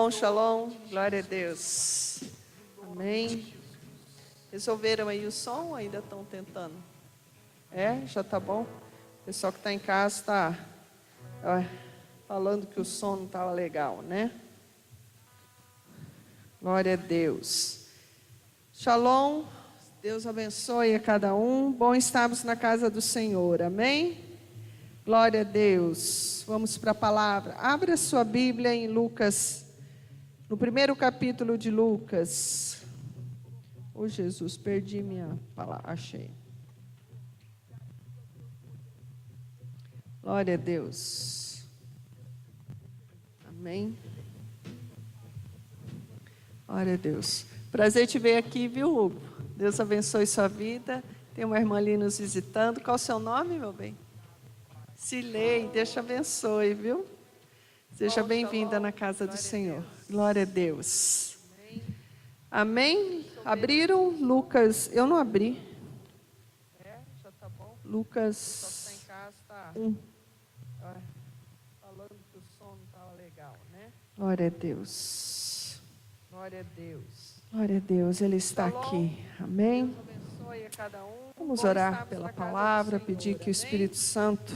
Shalom, shalom, glória a Deus. Amém. Resolveram aí o som ou ainda estão tentando? Já tá bom? O pessoal que está em casa está falando que o som não estava legal, né? Glória a Deus. Shalom, Deus abençoe a cada um. Bom estarmos na casa do Senhor, amém? Glória a Deus. Vamos para a palavra. Abra sua Bíblia em Lucas, no primeiro capítulo de Lucas. Oh Jesus, perdi minha palavra, achei. Glória a Deus. Amém. Glória a Deus. Prazer te ver aqui, viu, Hugo? Deus abençoe sua vida. Tem uma irmã ali nos visitando. Qual o seu nome, meu bem? Silei, Deus te abençoe, viu? Seja bem-vinda na casa do Senhor. Glória a Deus. Amém? Abriram Lucas, eu não abri. Já tá bom. Lucas 1. Falando que o som não estava legal, né? Glória a Deus. Glória a Deus. Glória a Deus, Ele está aqui. Amém? Deus abençoe a cada um. Vamos orar pela palavra, pedir que o Espírito Santo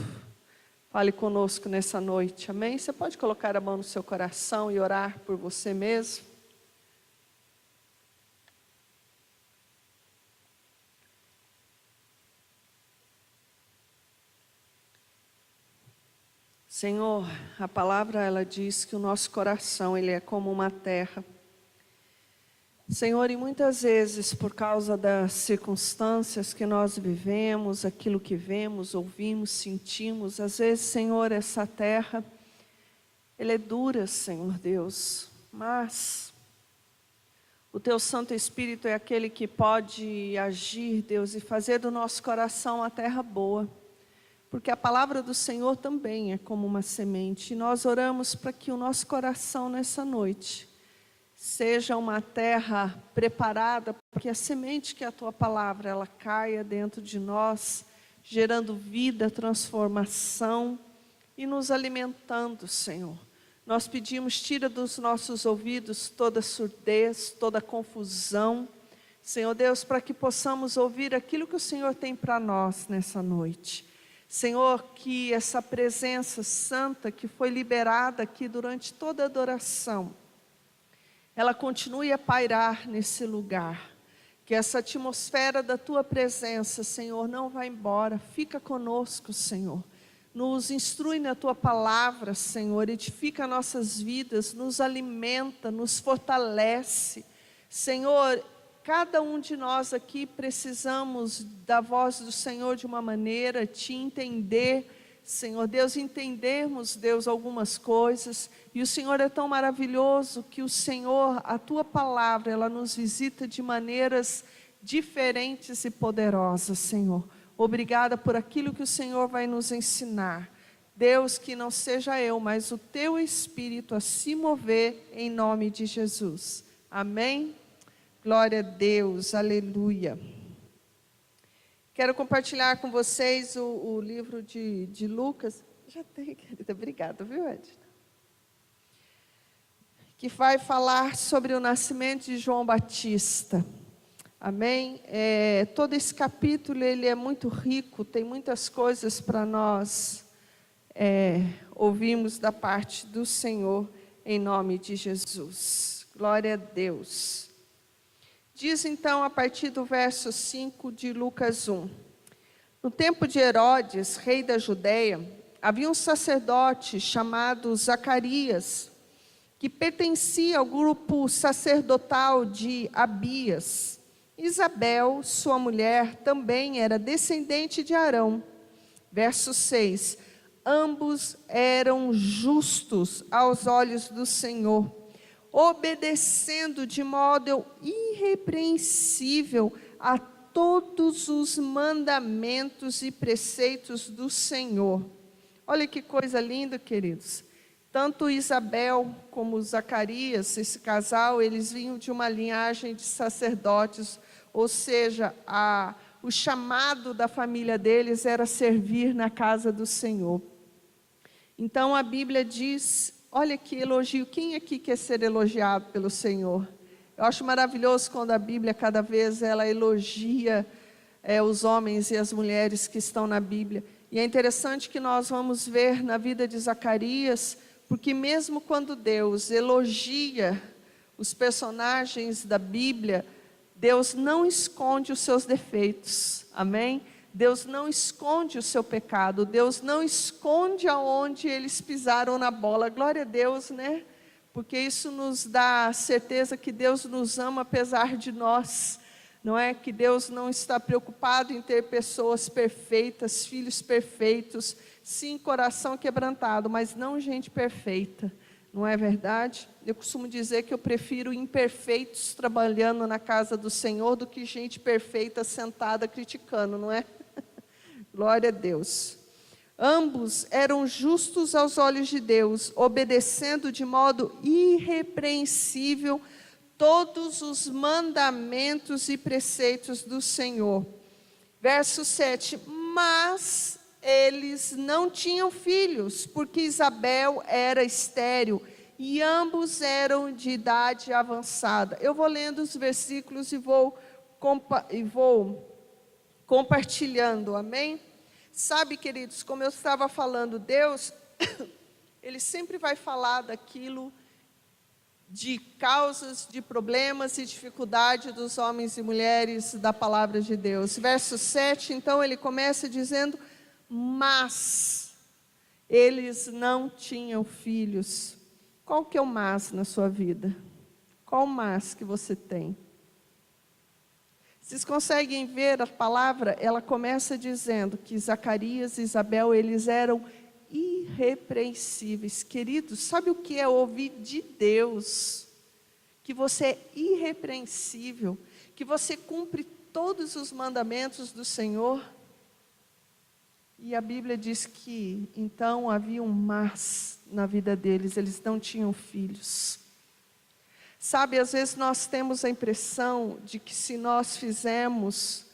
fale conosco nessa noite, amém? Você pode colocar a mão no seu coração e orar por você mesmo? Senhor, a palavra ela diz que o nosso coração ele é como uma terra. Senhor, e muitas vezes por causa das circunstâncias que nós vivemos, aquilo que vemos, ouvimos, sentimos, às vezes, Senhor, essa terra, ela é dura, Senhor Deus, mas o Teu Santo Espírito é aquele que pode agir, Deus, e fazer do nosso coração uma terra boa, porque a palavra do Senhor também é como uma semente, e nós oramos para que o nosso coração nessa noite seja uma terra preparada para que a semente que é a Tua palavra, ela caia dentro de nós, gerando vida, transformação e nos alimentando, Senhor. Nós pedimos, tira dos nossos ouvidos toda surdez, toda confusão, Senhor Deus, para que possamos ouvir aquilo que o Senhor tem para nós nessa noite. Senhor, que essa presença santa que foi liberada aqui durante toda a adoração, ela continue a pairar nesse lugar, que essa atmosfera da Tua presença, Senhor, não vá embora, fica conosco, Senhor, nos instrui na Tua palavra, Senhor, edifica nossas vidas, nos alimenta, nos fortalece, Senhor, cada um de nós aqui precisamos da voz do Senhor de uma maneira, Te entender, Senhor Deus, entendermos, Deus, algumas coisas, e o Senhor é tão maravilhoso que o Senhor, a Tua palavra, ela nos visita de maneiras diferentes e poderosas, Senhor. Obrigada por aquilo que o Senhor vai nos ensinar. Deus, que não seja eu, mas o Teu Espírito a se mover em nome de Jesus. Amém? Glória a Deus, aleluia. Quero compartilhar com vocês o livro de Lucas. Já tem, querida, obrigada, viu, Edna? Que vai falar sobre o nascimento de João Batista. Amém? Todo esse capítulo, ele é muito rico, tem muitas coisas para nós ouvirmos da parte do Senhor, em nome de Jesus. Glória a Deus. Diz então a partir do verso 5 de Lucas 1. No tempo de Herodes, rei da Judeia, havia um sacerdote chamado Zacarias, que pertencia ao grupo sacerdotal de Abias. Isabel, sua mulher, também era descendente de Arão. Verso 6. Ambos eram justos aos olhos do Senhor, obedecendo de modo irrepreensível a todos os mandamentos e preceitos do Senhor. Olha que coisa linda, queridos. Tanto Isabel como Zacarias, esse casal, eles vinham de uma linhagem de sacerdotes, ou seja, o chamado da família deles era servir na casa do Senhor. Então a Bíblia diz olha que elogio, quem aqui quer ser elogiado pelo Senhor? Eu acho maravilhoso quando a Bíblia, cada vez, ela elogia os homens e as mulheres que estão na Bíblia. E é interessante que nós vamos ver na vida de Zacarias, porque mesmo quando Deus elogia os personagens da Bíblia, Deus não esconde os seus defeitos, amém? Deus não esconde o seu pecado, Deus não esconde aonde eles pisaram na bola, glória a Deus, né? Porque isso nos dá a certeza que Deus nos ama apesar de nós, não é? Que Deus não está preocupado em ter pessoas perfeitas, filhos perfeitos, sim, coração quebrantado, mas não gente perfeita, não é verdade? Eu costumo dizer que eu prefiro imperfeitos trabalhando na casa do Senhor do que gente perfeita sentada criticando, não é? Glória a Deus. Ambos eram justos aos olhos de Deus, obedecendo de modo irrepreensível todos os mandamentos e preceitos do Senhor. Verso 7, mas eles não tinham filhos, porque Isabel era estéril, e ambos eram de idade avançada. Eu vou lendo os versículos e vou compartilhando, amém? Sabe, queridos, como eu estava falando, Deus, Ele sempre vai falar daquilo, de causas, de problemas e dificuldade dos homens e mulheres da palavra de Deus. Verso 7, então, ele começa dizendo, mas eles não tinham filhos. Qual que é o mas na sua vida? Qual o mas que você tem? Vocês conseguem ver a palavra? Ela começa dizendo que Zacarias e Isabel, eles eram irrepreensíveis. Queridos, sabe o que é ouvir de Deus? Que você é irrepreensível, que você cumpre todos os mandamentos do Senhor. E a Bíblia diz que, então, havia um mas na vida deles, eles não tinham filhos. Sabe, às vezes nós temos a impressão de que se nós fizermos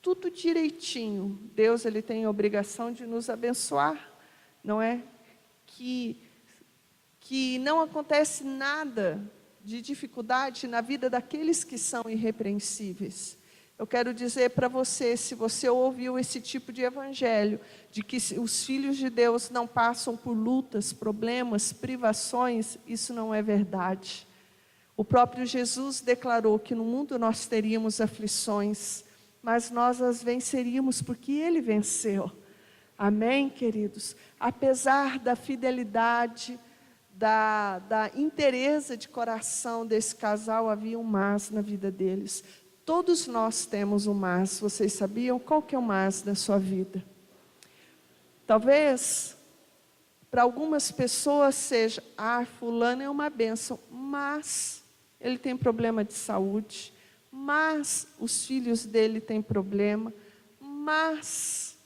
tudo direitinho, Deus, Ele tem a obrigação de nos abençoar, não é? Que não acontece nada de dificuldade na vida daqueles que são irrepreensíveis. Eu quero dizer para você, se você ouviu esse tipo de evangelho, de que os filhos de Deus não passam por lutas, problemas, privações, isso não é verdade. O próprio Jesus declarou que no mundo nós teríamos aflições, mas nós as venceríamos porque Ele venceu. Amém, queridos? Apesar da fidelidade, da inteireza de coração desse casal, havia um mas na vida deles. Todos nós temos um mas, vocês sabiam? Qual que é o mas da sua vida? Talvez, para algumas pessoas seja, fulano é uma bênção, mas ele tem problema de saúde, mas os filhos dele têm problema, mas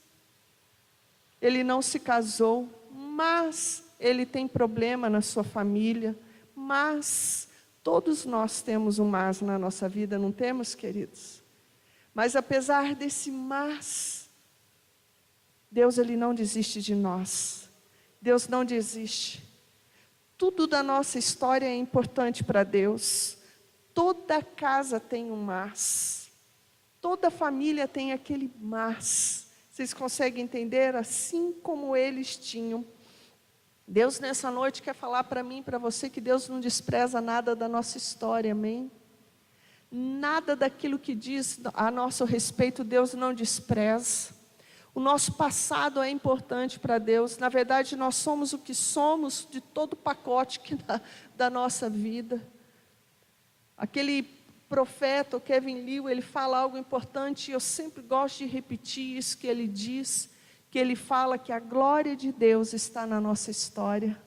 ele não se casou, mas ele tem problema na sua família, mas todos nós temos um mas na nossa vida, não temos, queridos? Mas apesar desse mas, Deus, Ele não desiste de nós. Deus não desiste. Tudo da nossa história é importante para Deus. Toda casa tem um mas. Toda família tem aquele mas. Vocês conseguem entender? Assim como eles tinham. Deus nessa noite quer falar para mim e para você que Deus não despreza nada da nossa história, amém? Nada daquilo que diz a nosso respeito, Deus não despreza. O nosso passado é importante para Deus. Na verdade, nós somos o que somos de todo o pacote da nossa vida. Aquele profeta, o Kevin Liu, ele fala algo importante, e eu sempre gosto de repetir isso que ele diz, que ele fala que a glória de Deus está na nossa história.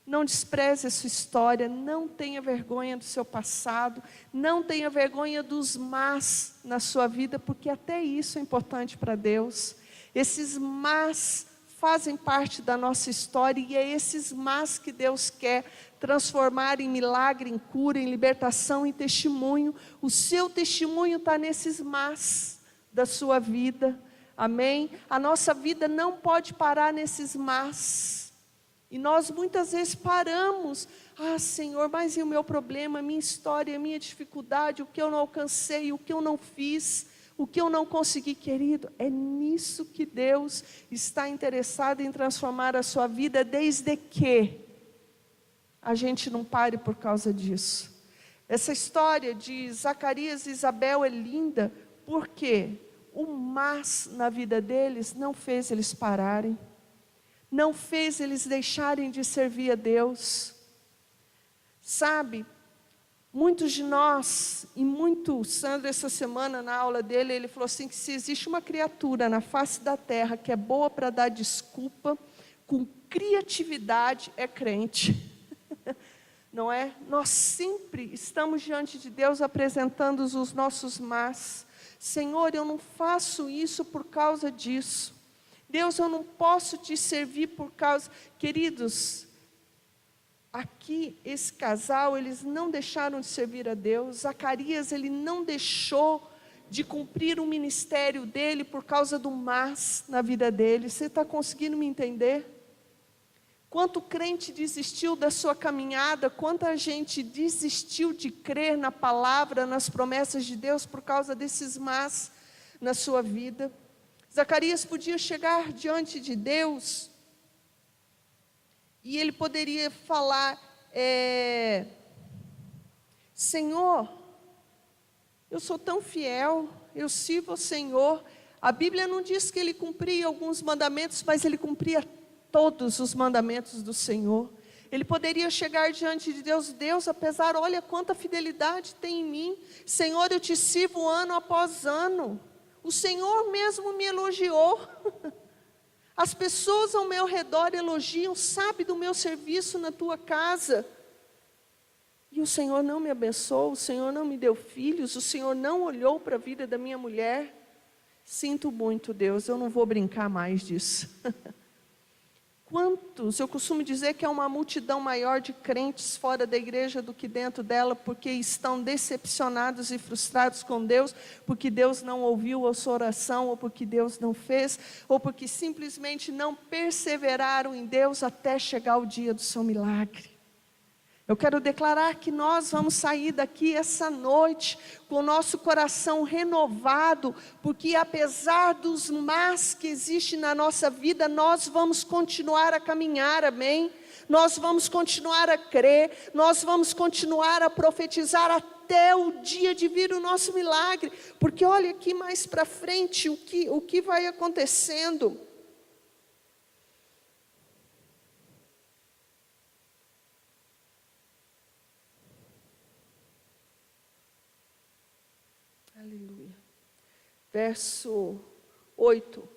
Não despreze a sua história, não tenha vergonha do seu passado, não tenha vergonha dos mas na sua vida, porque até isso é importante para Deus. Esses mas fazem parte da nossa história, e é esses mas que Deus quer transformar em milagre, em cura, em libertação, em testemunho. O seu testemunho está nesses mas da sua vida, amém? A nossa vida não pode parar nesses mas. E nós muitas vezes paramos. Ah, Senhor, mas e o meu problema, a minha história, a minha dificuldade, o que eu não alcancei, o que eu não fiz, o que eu não consegui, querido? É nisso que Deus está interessado em transformar a sua vida, desde que a gente não pare por causa disso. Essa história de Zacarias e Isabel é linda, porque o mas na vida deles não fez eles pararem, não fez eles deixarem de servir a Deus. Sabe, muitos de nós, e muito, Sandro essa semana na aula dele, ele falou assim, que se existe uma criatura na face da terra que é boa para dar desculpa, com criatividade, é crente. Não é? Nós sempre estamos diante de Deus apresentando os nossos mas. Senhor, eu não faço isso por causa disso. Deus, eu não posso te servir por causa... Queridos, aqui esse casal, eles não deixaram de servir a Deus. Zacarias, ele não deixou de cumprir o ministério dele por causa do mas na vida dele. Você está conseguindo me entender? Quanto crente desistiu da sua caminhada, quanta gente desistiu de crer na palavra, nas promessas de Deus por causa desses mas na sua vida. Zacarias podia chegar diante de Deus e ele poderia falar, Senhor, eu sou tão fiel, eu sirvo ao Senhor. A Bíblia não diz que ele cumpria alguns mandamentos, mas ele cumpria todos os mandamentos do Senhor. Ele poderia chegar diante de Deus, Deus, apesar, olha quanta fidelidade tem em mim, Senhor, eu te sirvo ano após ano, o Senhor mesmo me elogiou, as pessoas ao meu redor elogiam, sabe do meu serviço na tua casa, e o Senhor não me abençoou, o Senhor não me deu filhos, o Senhor não olhou para a vida da minha mulher. Sinto muito, Deus, eu não vou brincar mais disso. Quantos, eu costumo dizer que é uma multidão maior de crentes fora da igreja do que dentro dela, porque estão decepcionados e frustrados com Deus, porque Deus não ouviu a sua oração, ou porque Deus não fez, ou porque simplesmente não perseveraram em Deus até chegar o dia do seu milagre. Eu quero declarar que nós vamos sair daqui essa noite com o nosso coração renovado, porque apesar dos mas que existem na nossa vida, nós vamos continuar a caminhar, amém? Nós vamos continuar a crer, nós vamos continuar a profetizar até o dia de vir o nosso milagre, porque olha aqui mais para frente o que vai acontecendo. Aleluia. Verso 8.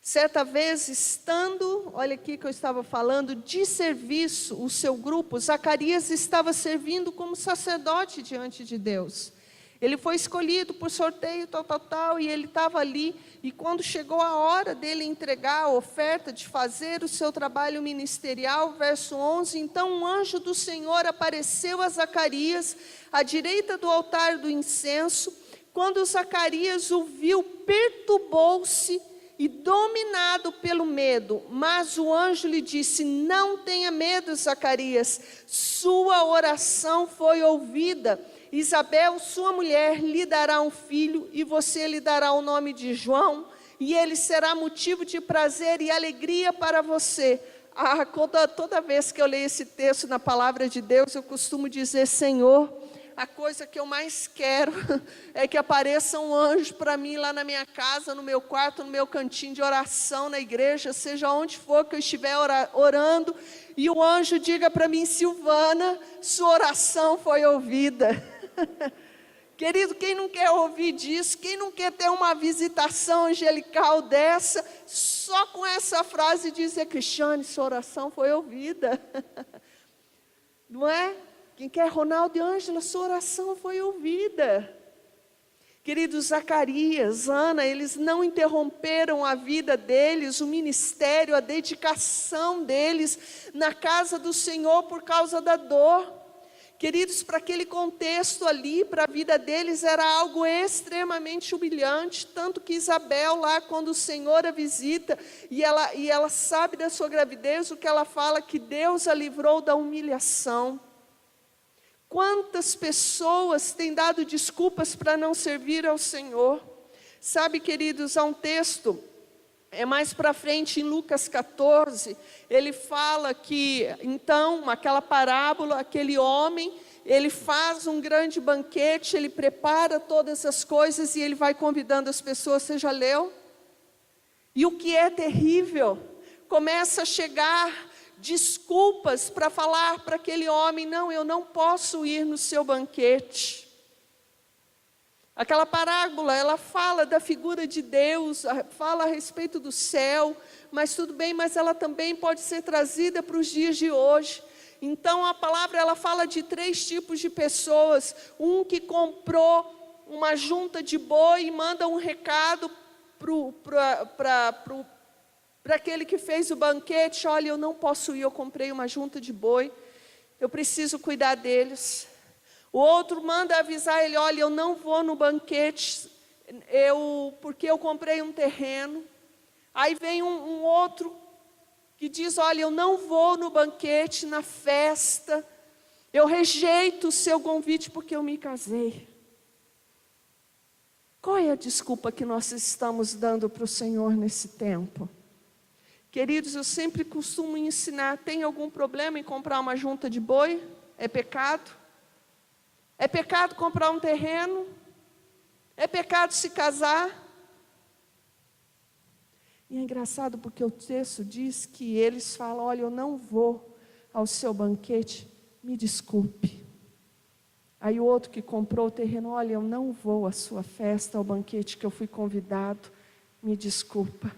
Certa vez, estando, olha aqui que eu estava falando, de serviço, o seu grupo, Zacarias estava servindo como sacerdote diante de Deus. Ele foi escolhido por sorteio, tal, e ele estava ali, e quando chegou a hora dele entregar a oferta, de fazer o seu trabalho ministerial, verso 11, então um anjo do Senhor apareceu a Zacarias, à direita do altar do incenso. Quando Zacarias o viu, perturbou-se e dominado pelo medo, mas o anjo lhe disse, não tenha medo, Zacarias, sua oração foi ouvida. Isabel, sua mulher, lhe dará um filho, e você lhe dará o nome de João, e ele será motivo de prazer e alegria para você. Toda vez que eu leio esse texto na palavra de Deus, eu costumo dizer, Senhor, a coisa que eu mais quero é que apareça um anjo para mim lá na minha casa, no meu quarto, no meu cantinho de oração, na igreja, seja onde for que eu estiver orando, e o anjo diga para mim, Silvana, sua oração foi ouvida. Querido, quem não quer ouvir disso? Quem não quer ter uma visitação angelical dessa? Só com essa frase dizer, Cristiane, sua oração foi ouvida. Não é? Quem quer Ronaldo e Ângela, sua oração foi ouvida. Queridos, Zacarias, Ana, eles não interromperam a vida deles, o ministério, a dedicação deles na casa do Senhor por causa da dor. Queridos, para aquele contexto ali, para a vida deles, era algo extremamente humilhante, tanto que Isabel lá, quando o Senhor a visita, e ela sabe da sua gravidez, o que ela fala, que Deus a livrou da humilhação. Quantas pessoas têm dado desculpas para não servir ao Senhor? Sabe, queridos, há um texto, mais para frente em Lucas 14, ele fala que, então, aquela parábola, aquele homem, ele faz um grande banquete, ele prepara todas as coisas e ele vai convidando as pessoas. Você já leu? E o que é terrível, começa a chegar desculpas para falar para aquele homem: não, eu não posso ir no seu banquete. Aquela parábola, ela fala da figura de Deus, fala a respeito do céu, mas tudo bem, mas ela também pode ser trazida para os dias de hoje. Então a palavra, ela fala de 3 tipos de pessoas: um que comprou uma junta de boi e manda um recado para aquele que fez o banquete: olha, eu não posso ir, eu comprei uma junta de boi, eu preciso cuidar deles. O outro manda avisar ele: olha, eu não vou no banquete, porque eu comprei um terreno. Aí vem um outro que diz: olha, eu não vou no banquete, na festa, eu rejeito o seu convite porque eu me casei. Qual é a desculpa que nós estamos dando para o Senhor nesse tempo? Queridos, eu sempre costumo ensinar: tem algum problema em comprar uma junta de boi? É pecado? É pecado comprar um terreno? É pecado se casar? E é engraçado porque o texto diz que eles falam: olha, eu não vou ao seu banquete, me desculpe. Aí o outro que comprou o terreno: olha, eu não vou à sua festa, ao banquete que eu fui convidado, me desculpa.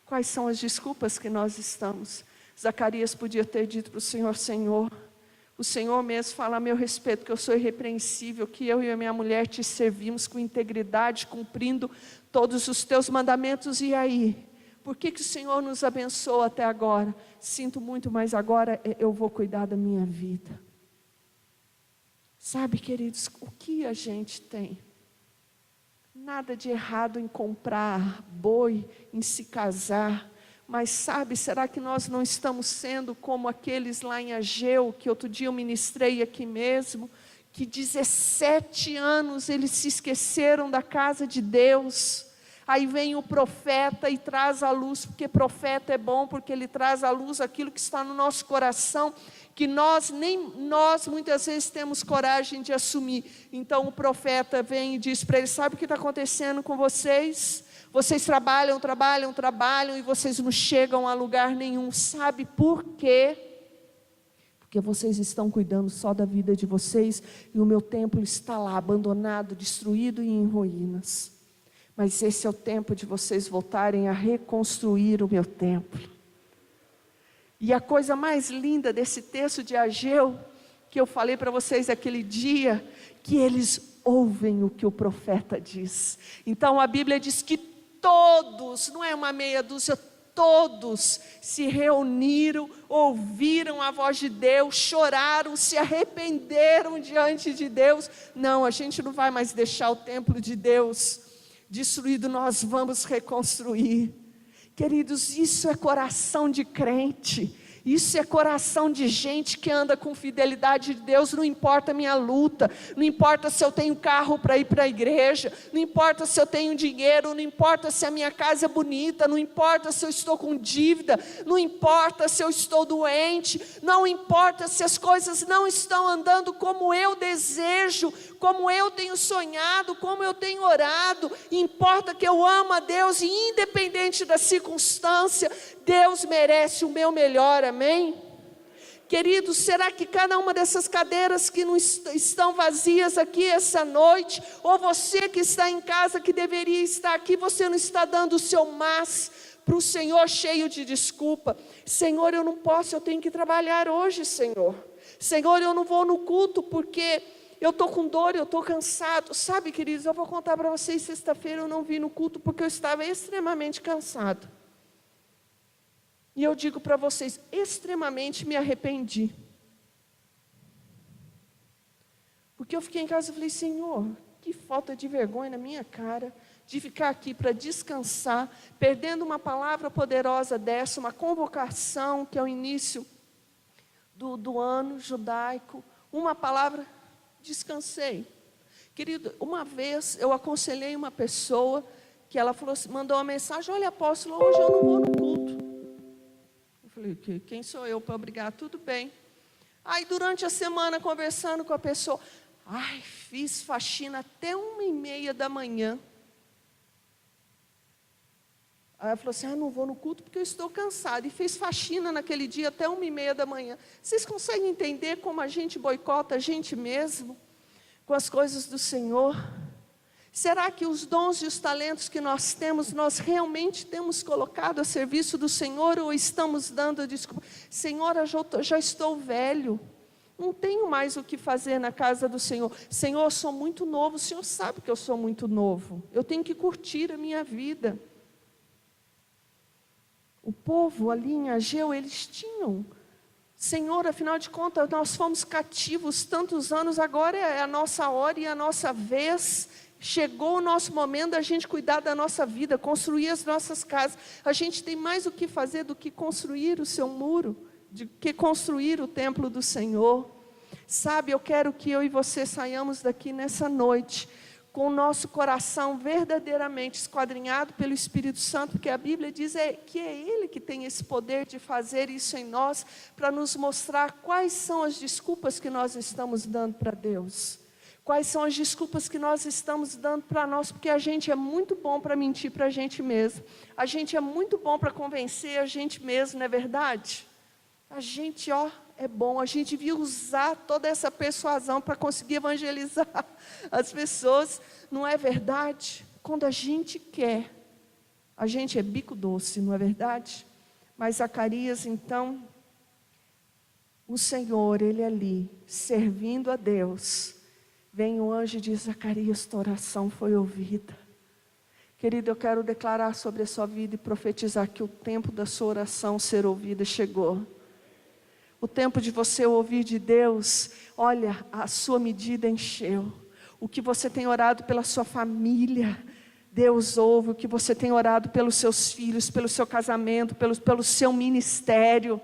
Quais são as desculpas que nós estamos? Zacarias podia ter dito para o Senhor: Senhor, o Senhor mesmo fala a meu respeito que eu sou irrepreensível, que eu e a minha mulher te servimos com integridade, cumprindo todos os teus mandamentos. E aí? Por que o Senhor nos abençoou até agora? Sinto muito, mas agora eu vou cuidar da minha vida. Sabe, queridos, o que a gente tem? Nada de errado em comprar boi, em se casar. Mas sabe, será que nós não estamos sendo como aqueles lá em Ageu, que outro dia eu ministrei aqui mesmo, que 17 anos eles se esqueceram da casa de Deus. Aí vem o profeta e traz à luz, porque profeta é bom, porque ele traz à luz aquilo que está no nosso coração, que nem nós muitas vezes temos coragem de assumir. Então o profeta vem e diz para eles: sabe o que está acontecendo com vocês? Vocês trabalham e vocês não chegam a lugar nenhum. Sabe por quê? Porque vocês estão cuidando só da vida de vocês, e o meu templo está lá, abandonado, destruído e em ruínas. Mas esse é o tempo de vocês voltarem a reconstruir o meu templo. E a coisa mais linda desse texto de Ageu, que eu falei para vocês aquele dia, que eles ouvem o que o profeta diz. Então a Bíblia diz que todos, não é uma meia dúzia, todos se reuniram, ouviram a voz de Deus, choraram, se arrependeram diante de Deus. Não, a gente não vai mais deixar o templo de Deus destruído, nós vamos reconstruir. Queridos, isso é coração de crente. Isso é coração de gente que anda com fidelidade de Deus. Não importa a minha luta, não importa se eu tenho carro para ir para a igreja, não importa se eu tenho dinheiro, não importa se a minha casa é bonita, não importa se eu estou com dívida, não importa se eu estou doente, não importa se as coisas não estão andando como eu desejo, como eu tenho sonhado, como eu tenho orado. Importa que eu amo a Deus, e independente da circunstância, Deus merece o meu melhor, amém? Queridos, será que cada uma dessas cadeiras que não estão vazias aqui essa noite, ou você que está em casa, que deveria estar aqui, você não está dando o seu mas para o Senhor, cheio de desculpa? Senhor, eu não posso, eu tenho que trabalhar hoje, Senhor. Senhor, eu não vou no culto porque eu estou com dor, eu estou cansado. Sabe, queridos, eu vou contar para vocês, sexta-feira eu não vim no culto porque eu estava extremamente cansado. E eu digo para vocês, extremamente me arrependi. Porque eu fiquei em casa e falei, Senhor, que falta de vergonha na minha cara, de ficar aqui para descansar, perdendo uma palavra poderosa dessa, uma convocação que é o início do ano judaico, uma palavra, descansei. Querido, uma vez eu aconselhei uma pessoa, que ela falou, mandou uma mensagem, olha apóstolo, hoje eu não vou no culto. Eu falei, quem sou eu para obrigar? Tudo bem. Aí durante a semana, conversando com a pessoa, fiz faxina até 1h30 da manhã. Aí ela falou assim, não vou no culto porque eu estou cansada. E fez faxina naquele dia até 1h30 da manhã. Vocês conseguem entender como a gente boicota a gente mesmo? Com as coisas do Senhor? Será que os dons e os talentos que nós temos, nós realmente temos colocado a serviço do Senhor? Ou estamos dando a desculpa, Senhor, eu já estou velho, não tenho mais o que fazer na casa do Senhor. Senhor, eu sou muito novo, o Senhor sabe que eu sou muito novo, eu tenho que curtir a minha vida. O povo ali em Ageu, eles tinham, Senhor, afinal de contas, nós fomos cativos tantos anos, agora é a nossa hora e a nossa vez. Chegou o nosso momento da gente cuidar da nossa vida, construir as nossas casas. A gente tem mais o que fazer do que construir o seu muro, do que construir o templo do Senhor. Sabe, eu quero que eu e você saiamos daqui nessa noite, com o nosso coração verdadeiramente esquadrinhado pelo Espírito Santo, porque a Bíblia diz que é Ele que tem esse poder de fazer isso em nós, para nos mostrar quais são as desculpas que nós estamos dando para Deus. Quais são as desculpas que nós estamos dando para nós, porque a gente é muito bom para mentir para a gente mesmo. A gente é muito bom para convencer a gente mesmo, não é verdade? A gente, é bom, a gente devia usar toda essa persuasão para conseguir evangelizar as pessoas, não é verdade? Quando a gente quer, a gente é bico doce, não é verdade? Mas Zacarias, então, o Senhor, Ele ali, servindo a Deus, vem o anjo e diz, Zacarias, tua oração foi ouvida. Querido, eu quero declarar sobre a sua vida e profetizar que o tempo da sua oração ser ouvida chegou. O tempo de você ouvir de Deus, olha, a sua medida encheu. O que você tem orado pela sua família, Deus ouve. O que você tem orado pelos seus filhos, pelo seu casamento, pelo seu ministério.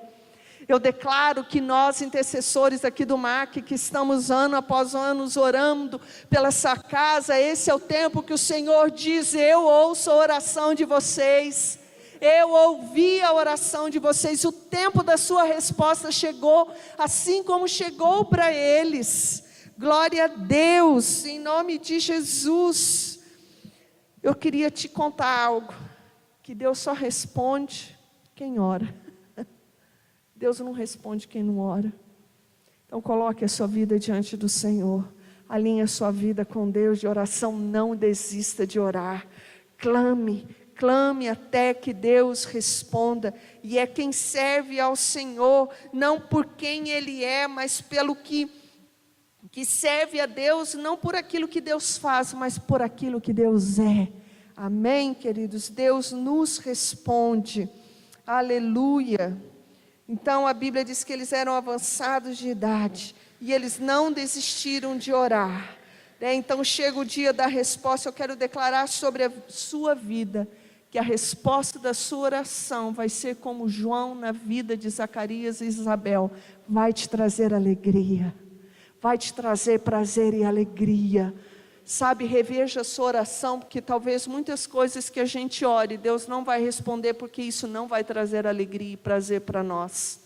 Eu declaro que nós, intercessores aqui do MAC, que estamos ano após ano orando pela sua casa, esse é o tempo que o Senhor diz, eu ouço a oração de vocês, eu ouvi a oração de vocês, o tempo da sua resposta chegou, assim como chegou para eles. Glória a Deus, em nome de Jesus. Eu queria te contar algo, que Deus só responde quem ora. Deus não responde quem não ora. Então coloque a sua vida diante do Senhor. Alinhe a sua vida com Deus de oração. Não desista de orar. Clame até que Deus responda. E é quem serve ao Senhor, não por quem Ele é, mas pelo que serve a Deus, não por aquilo que Deus faz, mas por aquilo que Deus é. Amém, queridos? Deus nos responde. Aleluia. Então a Bíblia diz que eles eram avançados de idade, e eles não desistiram de orar. Então chega o dia da resposta. Eu quero declarar sobre a sua vida, que a resposta da sua oração vai ser como João na vida de Zacarias e Isabel, vai te trazer alegria, vai te trazer prazer e alegria. Sabe, reveja a sua oração, porque talvez muitas coisas que a gente ore, Deus não vai responder, porque isso não vai trazer alegria e prazer para nós.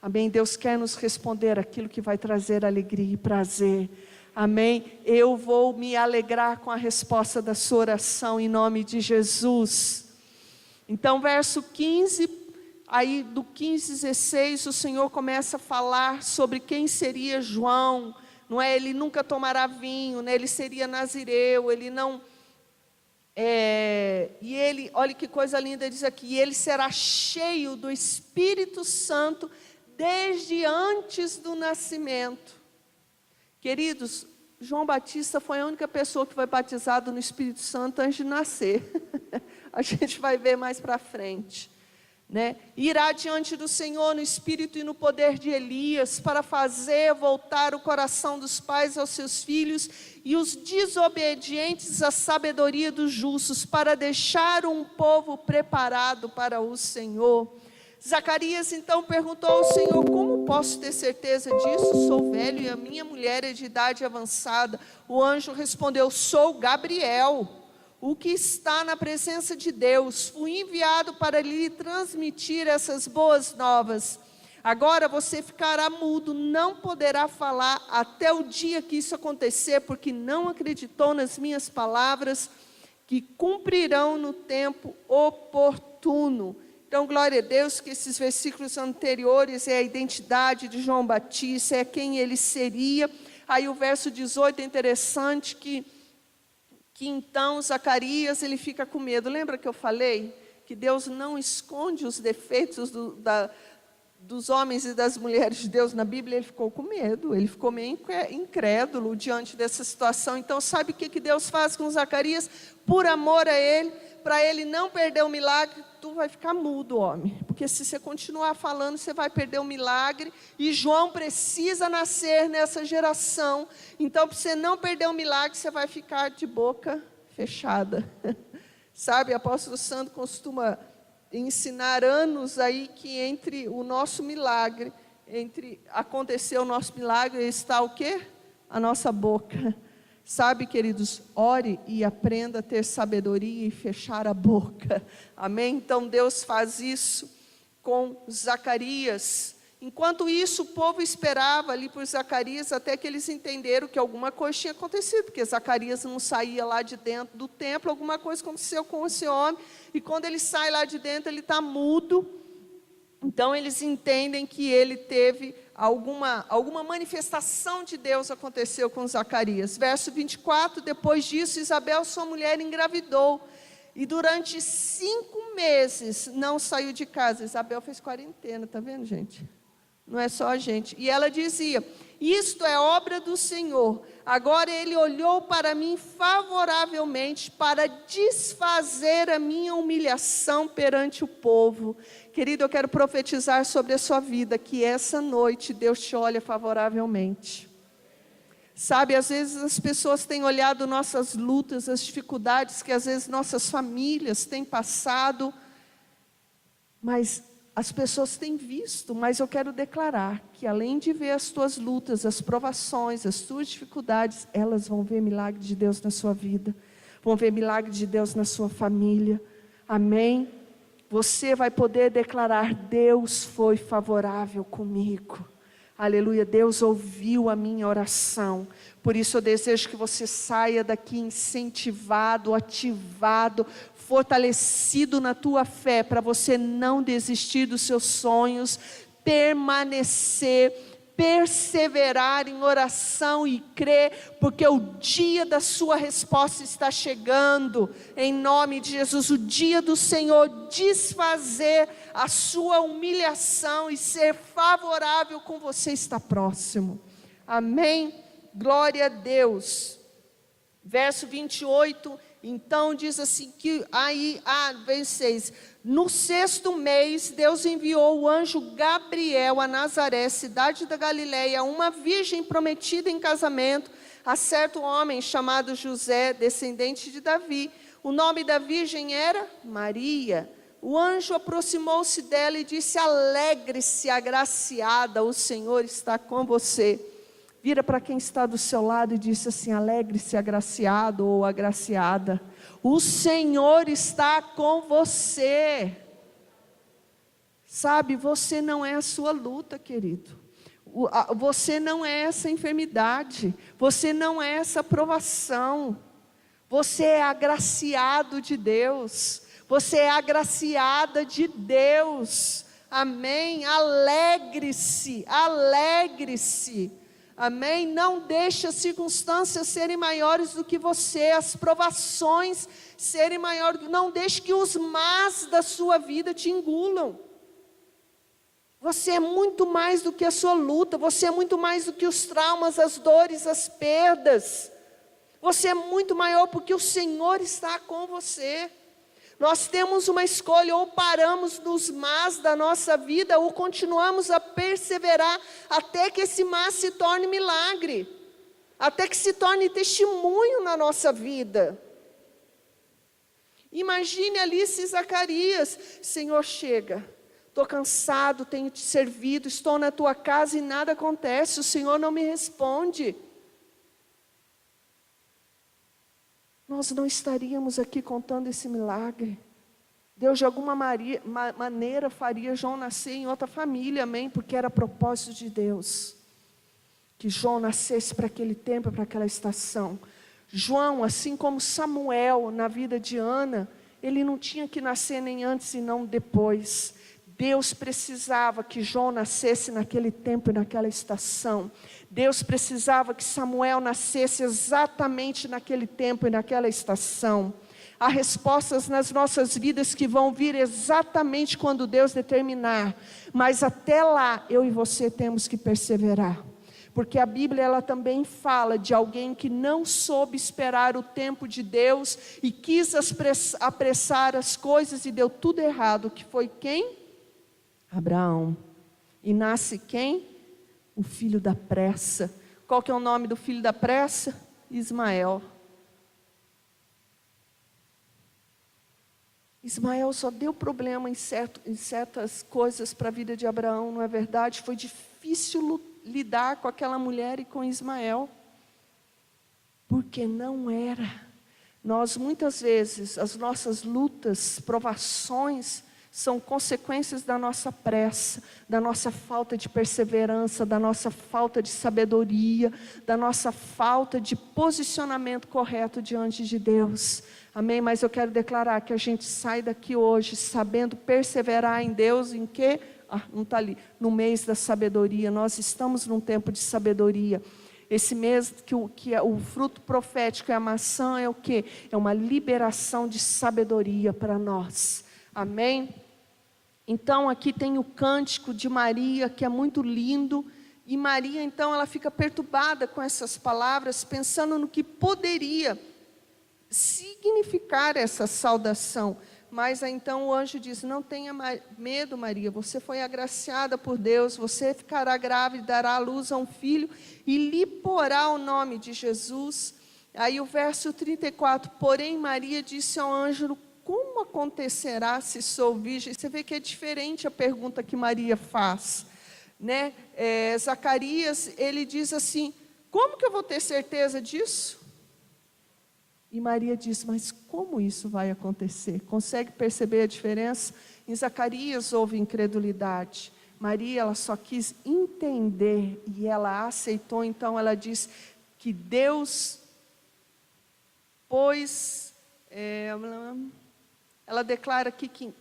Amém? Deus quer nos responder aquilo que vai trazer alegria e prazer. Amém? Eu vou me alegrar com a resposta da sua oração, em nome de Jesus. Então, verso 15, aí do 15, 16, o Senhor começa a falar sobre quem seria João. Não é? Ele nunca tomará vinho, né? Ele seria nazireu, ele não... e ele, olha que coisa linda, diz aqui, ele será cheio do Espírito Santo desde antes do nascimento. Queridos, João Batista foi a única pessoa que foi batizada no Espírito Santo antes de nascer. A gente vai ver mais para frente. Irá diante do Senhor no espírito e no poder de Elias, para fazer voltar o coração dos pais aos seus filhos, e os desobedientes à sabedoria dos justos, para deixar um povo preparado para o Senhor. Zacarias então perguntou ao Senhor: como posso ter certeza disso? Sou velho e a minha mulher é de idade avançada. O anjo respondeu: sou Gabriel, o que está na presença de Deus. Fui enviado para lhe transmitir essas boas novas. Agora você ficará mudo, não poderá falar até o dia que isso acontecer, porque não acreditou nas minhas palavras, que cumprirão no tempo oportuno. Então, glória a Deus que esses versículos anteriores é a identidade de João Batista, é quem ele seria. Aí o verso 18 é interessante, que então Zacarias ele fica com medo. Lembra que eu falei que Deus não esconde os defeitos dos homens e das mulheres de Deus na Bíblia? Ele ficou com medo, ele ficou meio incrédulo diante dessa situação. Então sabe o que Deus faz com Zacarias? Por amor a ele, para ele não perder o milagre: tu vai ficar mudo, homem, porque se você continuar falando, você vai perder o milagre, e João precisa nascer nessa geração. Então, para você não perder o milagre, você vai ficar de boca fechada. Sabe, o apóstolo Sandro costuma ensinar anos aí que entre o nosso milagre, entre acontecer o nosso milagre, está o quê? A nossa boca. Sabe, queridos, ore e aprenda a ter sabedoria e fechar a boca. Amém? Então Deus faz isso com Zacarias. Enquanto isso, o povo esperava ali por Zacarias, até que eles entenderam que alguma coisa tinha acontecido, porque Zacarias não saía lá de dentro do templo, alguma coisa aconteceu com esse homem, e quando ele sai lá de dentro, ele está mudo. Então eles entendem que ele teve alguma manifestação de Deus aconteceu com Zacarias. Verso 24, depois disso Isabel, sua mulher, engravidou, e durante 5 meses não saiu de casa. Isabel fez quarentena, está vendo, gente? Não é só a gente. E ela dizia: isto é obra do Senhor. Agora ele olhou para mim favoravelmente, para desfazer a minha humilhação perante o povo. Querido, eu quero profetizar sobre a sua vida, que essa noite Deus te olha favoravelmente. Sabe, às vezes as pessoas têm olhado nossas lutas, as dificuldades que às vezes nossas famílias têm passado, mas as pessoas têm visto. Mas eu quero declarar que além de ver as tuas lutas, as provações, as tuas dificuldades, elas vão ver milagre de Deus na sua vida, vão ver milagre de Deus na sua família. Amém? Você vai poder declarar: Deus foi favorável comigo. Aleluia, Deus ouviu a minha oração. Por isso eu desejo que você saia daqui incentivado, ativado, fortalecido na tua fé, para você não desistir dos seus sonhos, permanecer, perseverar em oração e crer, porque o dia da sua resposta está chegando, em nome de Jesus. O dia do Senhor desfazer a sua humilhação e ser favorável com você está próximo. Amém? Glória a Deus. Verso 28, então diz assim, que aí, verso 6, no 6º mês, Deus enviou o anjo Gabriel a Nazaré, cidade da Galileia, uma virgem prometida em casamento a certo homem chamado José, descendente de Davi. O nome da virgem era Maria. O anjo aproximou-se dela e disse: alegre-se, agraciada, o Senhor está com você. Vira para quem está do seu lado e disse assim: alegre-se, agraciado ou agraciada, o Senhor está com você. Sabe, você não é a sua luta, querido. Você não é essa enfermidade, você não é essa provação. Você é agraciado de Deus, você é agraciada de Deus. Amém? Alegre-se, alegre-se. Amém? Não deixe as circunstâncias serem maiores do que você, as provações serem maiores. Não deixe que os más da sua vida te engulam. Você é muito mais do que a sua luta, você é muito mais do que os traumas, as dores, as perdas. Você é muito maior porque o Senhor está com você. Nós temos uma escolha: ou paramos nos mas da nossa vida, ou continuamos a perseverar até que esse mas se torne milagre, até que se torne testemunho na nossa vida. Imagine Alice e Zacarias: Senhor, chega, estou cansado, tenho te servido, estou na tua casa e nada acontece, o Senhor não me responde. Nós não estaríamos aqui contando esse milagre. Deus de alguma maneira faria João nascer em outra família, amém? Porque era propósito de Deus que João nascesse para aquele tempo, para aquela estação. João, assim como Samuel na vida de Ana, ele não tinha que nascer nem antes e não depois. Deus precisava que João nascesse naquele tempo e naquela estação. Deus precisava que Samuel nascesse exatamente naquele tempo e naquela estação. Há respostas nas nossas vidas que vão vir exatamente quando Deus determinar. Mas até lá, eu e você temos que perseverar. Porque a Bíblia, ela também fala de alguém que não soube esperar o tempo de Deus e quis apressar as coisas e deu tudo errado. Que foi quem? Abraão. E nasce quem? O filho da pressa. Qual que é o nome do filho da pressa? Ismael. Ismael só deu problema em certas coisas para a vida de Abraão, não é verdade? Foi difícil lidar com aquela mulher e com Ismael, porque não era. Nós muitas vezes, as nossas lutas, provações, são consequências da nossa pressa, da nossa falta de perseverança, da nossa falta de sabedoria, da nossa falta de posicionamento correto diante de Deus. Amém? Mas eu quero declarar que a gente sai daqui hoje sabendo perseverar em Deus, em quê? Não está ali, no mês da sabedoria. Nós estamos num tempo de sabedoria. Esse mês que é o fruto profético é a maçã, é o quê? É uma liberação de sabedoria para nós. Amém? Então aqui tem o cântico de Maria, que é muito lindo. E Maria então ela fica perturbada com essas palavras, pensando no que poderia significar essa saudação. Mas então o anjo diz: não tenha medo, Maria, você foi agraciada por Deus, você ficará grávida e dará à luz a um filho e lhe porá o nome de Jesus. Aí o verso 34, porém Maria disse ao anjo: como acontecerá se sou virgem? Você vê que é diferente a pergunta que Maria faz, né? Zacarias, ele diz assim: como que eu vou ter certeza disso? E Maria diz: mas como isso vai acontecer? Consegue perceber a diferença? Em Zacarias houve incredulidade. Maria, ela só quis entender e ela aceitou. Então ela diz que Deus pôs... ela declara aqui que...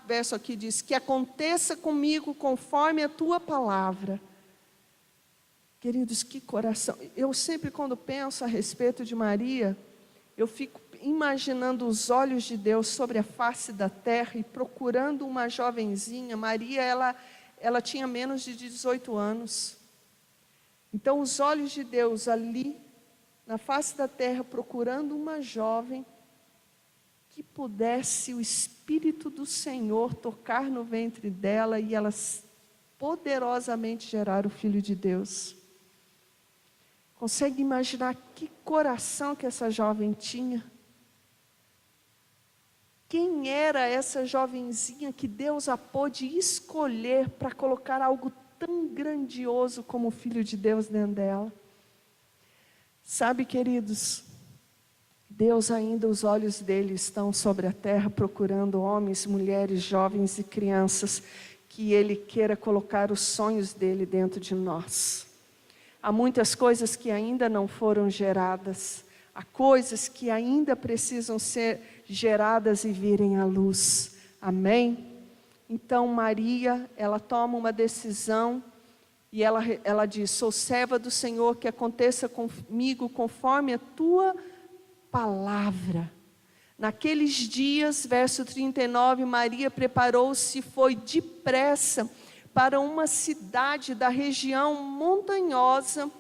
verso aqui diz: que aconteça comigo conforme a tua palavra. Queridos, que coração. Eu sempre, quando penso a respeito de Maria, eu fico imaginando os olhos de Deus sobre a face da terra e procurando uma jovenzinha. Maria, ela tinha menos de 18 anos. Então, os olhos de Deus ali, na face da terra, procurando uma jovem que pudesse o Espírito do Senhor tocar no ventre dela e ela poderosamente gerar o Filho de Deus. Consegue imaginar que coração que essa jovem tinha? Quem era essa jovenzinha que Deus a pôde escolher para colocar algo tão grandioso como o Filho de Deus dentro dela? Sabe, queridos, Deus ainda, os olhos dele estão sobre a terra, procurando homens, mulheres, jovens e crianças, que ele queira colocar os sonhos dele dentro de nós. Há muitas coisas que ainda não foram geradas. Há coisas que ainda precisam ser geradas e virem à luz. Amém? Então Maria, ela toma uma decisão e ela diz: sou serva do Senhor, que aconteça comigo conforme a tua palavra. Naqueles dias, verso 39, Maria preparou-se e foi depressa para uma cidade da região montanhosa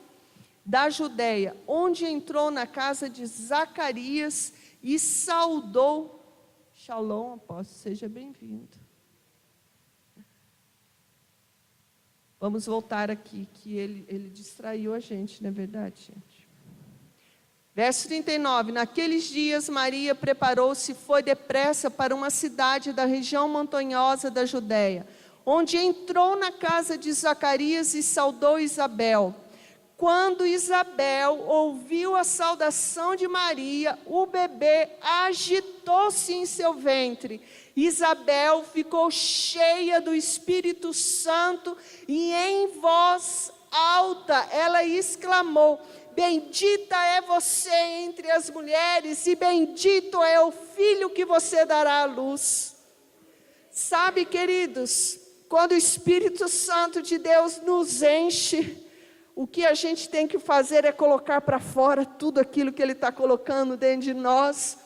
da Judeia, onde entrou na casa de Zacarias e saudou Shalom, apóstolo, seja bem-vindo. Vamos voltar aqui, que ele distraiu a gente, não é verdade, gente? Verso 39, naqueles dias Maria preparou-se e foi depressa para uma cidade da região montanhosa da Judéia, onde entrou na casa de Zacarias e saudou Isabel. Quando Isabel ouviu a saudação de Maria, o bebê agitou-se em seu ventre. Isabel ficou cheia do Espírito Santo e em voz alta ela exclamou: bendita é você entre as mulheres e bendito é o filho que você dará à luz. Sabe, queridos, quando o Espírito Santo de Deus nos enche, o que a gente tem que fazer é colocar para fora tudo aquilo que Ele está colocando dentro de nós.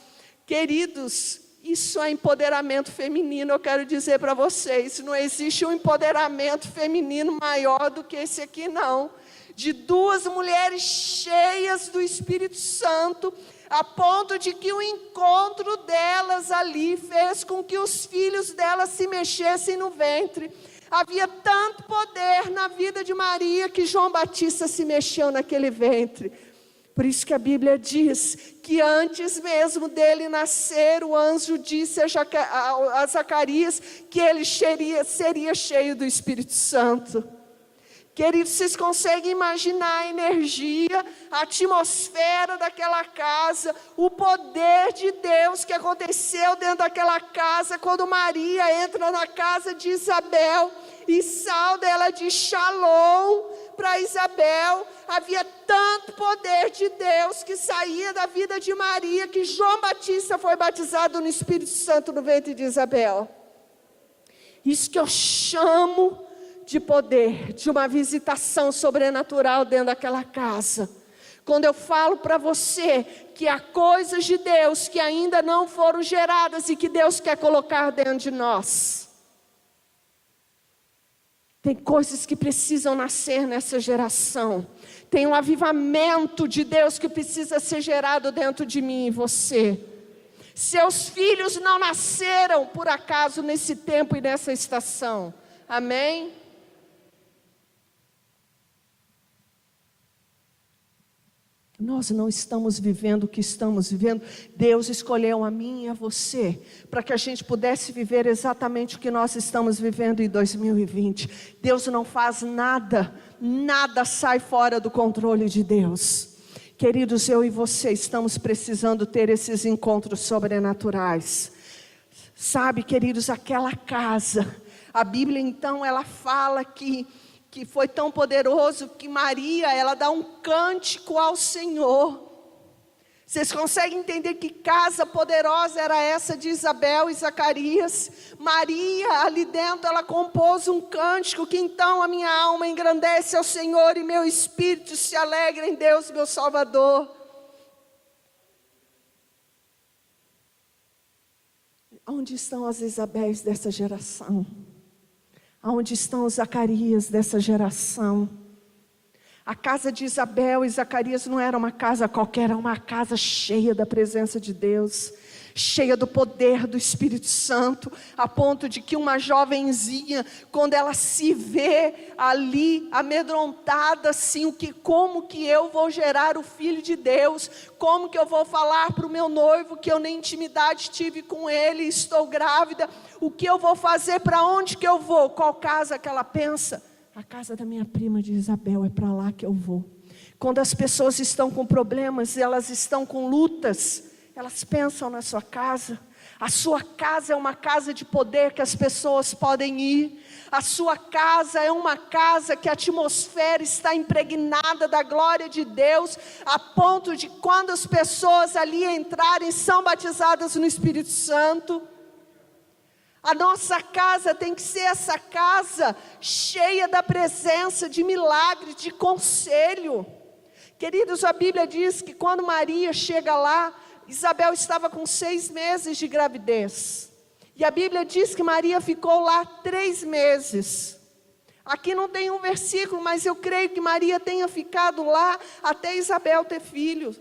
Queridos, isso é empoderamento feminino. Eu quero dizer para vocês, não existe um empoderamento feminino maior do que esse aqui, não. De duas mulheres cheias do Espírito Santo, a ponto de que o encontro delas ali fez com que os filhos delas se mexessem no ventre. Havia tanto poder na vida de Maria que João Batista se mexeu naquele ventre. Por isso que a Bíblia diz que antes mesmo dele nascer, o anjo disse a Zacarias que ele seria cheio do Espírito Santo. Queridos, vocês conseguem imaginar a energia, a atmosfera daquela casa, o poder de Deus que aconteceu dentro daquela casa, quando Maria entra na casa de Isabel e sauda, ela diz Shalom para Isabel. Havia tanto poder de Deus que saía da vida de Maria, que João Batista foi batizado no Espírito Santo no ventre de Isabel. Isso que eu chamo de poder, de uma visitação sobrenatural dentro daquela casa. Quando eu falo para você que há coisas de Deus que ainda não foram geradas e que Deus quer colocar dentro de nós. Tem coisas que precisam nascer nessa geração. Tem um avivamento de Deus que precisa ser gerado dentro de mim e você. Seus filhos não nasceram por acaso nesse tempo e nessa estação. Amém? Nós não estamos vivendo o que estamos vivendo. Deus escolheu a mim e a você para que a gente pudesse viver exatamente o que nós estamos vivendo em 2020. Deus não faz nada, nada sai fora do controle de Deus. Queridos, eu e você estamos precisando ter esses encontros sobrenaturais. Sabe, queridos, aquela casa, a Bíblia então ela fala que foi tão poderoso que Maria, ela dá um cântico ao Senhor. Vocês conseguem entender que casa poderosa era essa de Isabel e Zacarias? Maria, ali dentro, ela compôs um cântico que então a minha alma engrandece ao Senhor e meu espírito se alegra em Deus, meu Salvador. Onde estão as Isabéis dessa geração? Onde estão os Zacarias dessa geração? A casa de Isabel e Zacarias não era uma casa qualquer, era uma casa cheia da presença de Deus, cheia do poder do Espírito Santo, a ponto de que uma jovenzinha, quando ela se vê ali amedrontada assim, como que eu vou gerar o Filho de Deus? Como que eu vou falar para o meu noivo que eu nem intimidade tive com ele, estou grávida? O que eu vou fazer? Para onde que eu vou? Qual casa que ela pensa? A casa da minha prima de Isabel, é para lá que eu vou. Quando as pessoas estão com problemas, elas estão com lutas, elas pensam na sua casa. A sua casa é uma casa de poder que as pessoas podem ir. A sua casa é uma casa que a atmosfera está impregnada da glória de Deus, a ponto de quando as pessoas ali entrarem, são batizadas no Espírito Santo. A nossa casa tem que ser essa casa cheia da presença, de milagre, de conselho. Queridos, a Bíblia diz que quando Maria chega lá, Isabel estava com 6 meses de gravidez. E a Bíblia diz que Maria ficou lá 3 meses. Aqui não tem um versículo, mas eu creio que Maria tenha ficado lá até Isabel ter filho.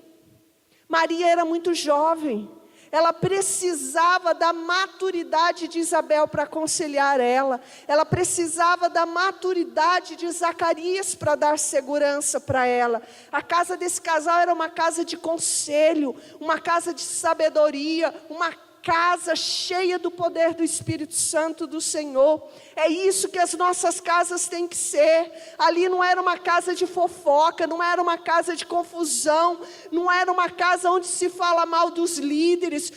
Maria era muito jovem. ela precisava da maturidade de Isabel para aconselhar ela precisava da maturidade de Zacarias para dar segurança para ela. A casa desse casal era uma casa de conselho, uma casa de sabedoria, uma casa cheia do poder do Espírito Santo do Senhor. É isso que as nossas casas têm que ser. Ali não era uma casa de fofoca, não era uma casa de confusão, não era uma casa onde se fala mal dos líderes.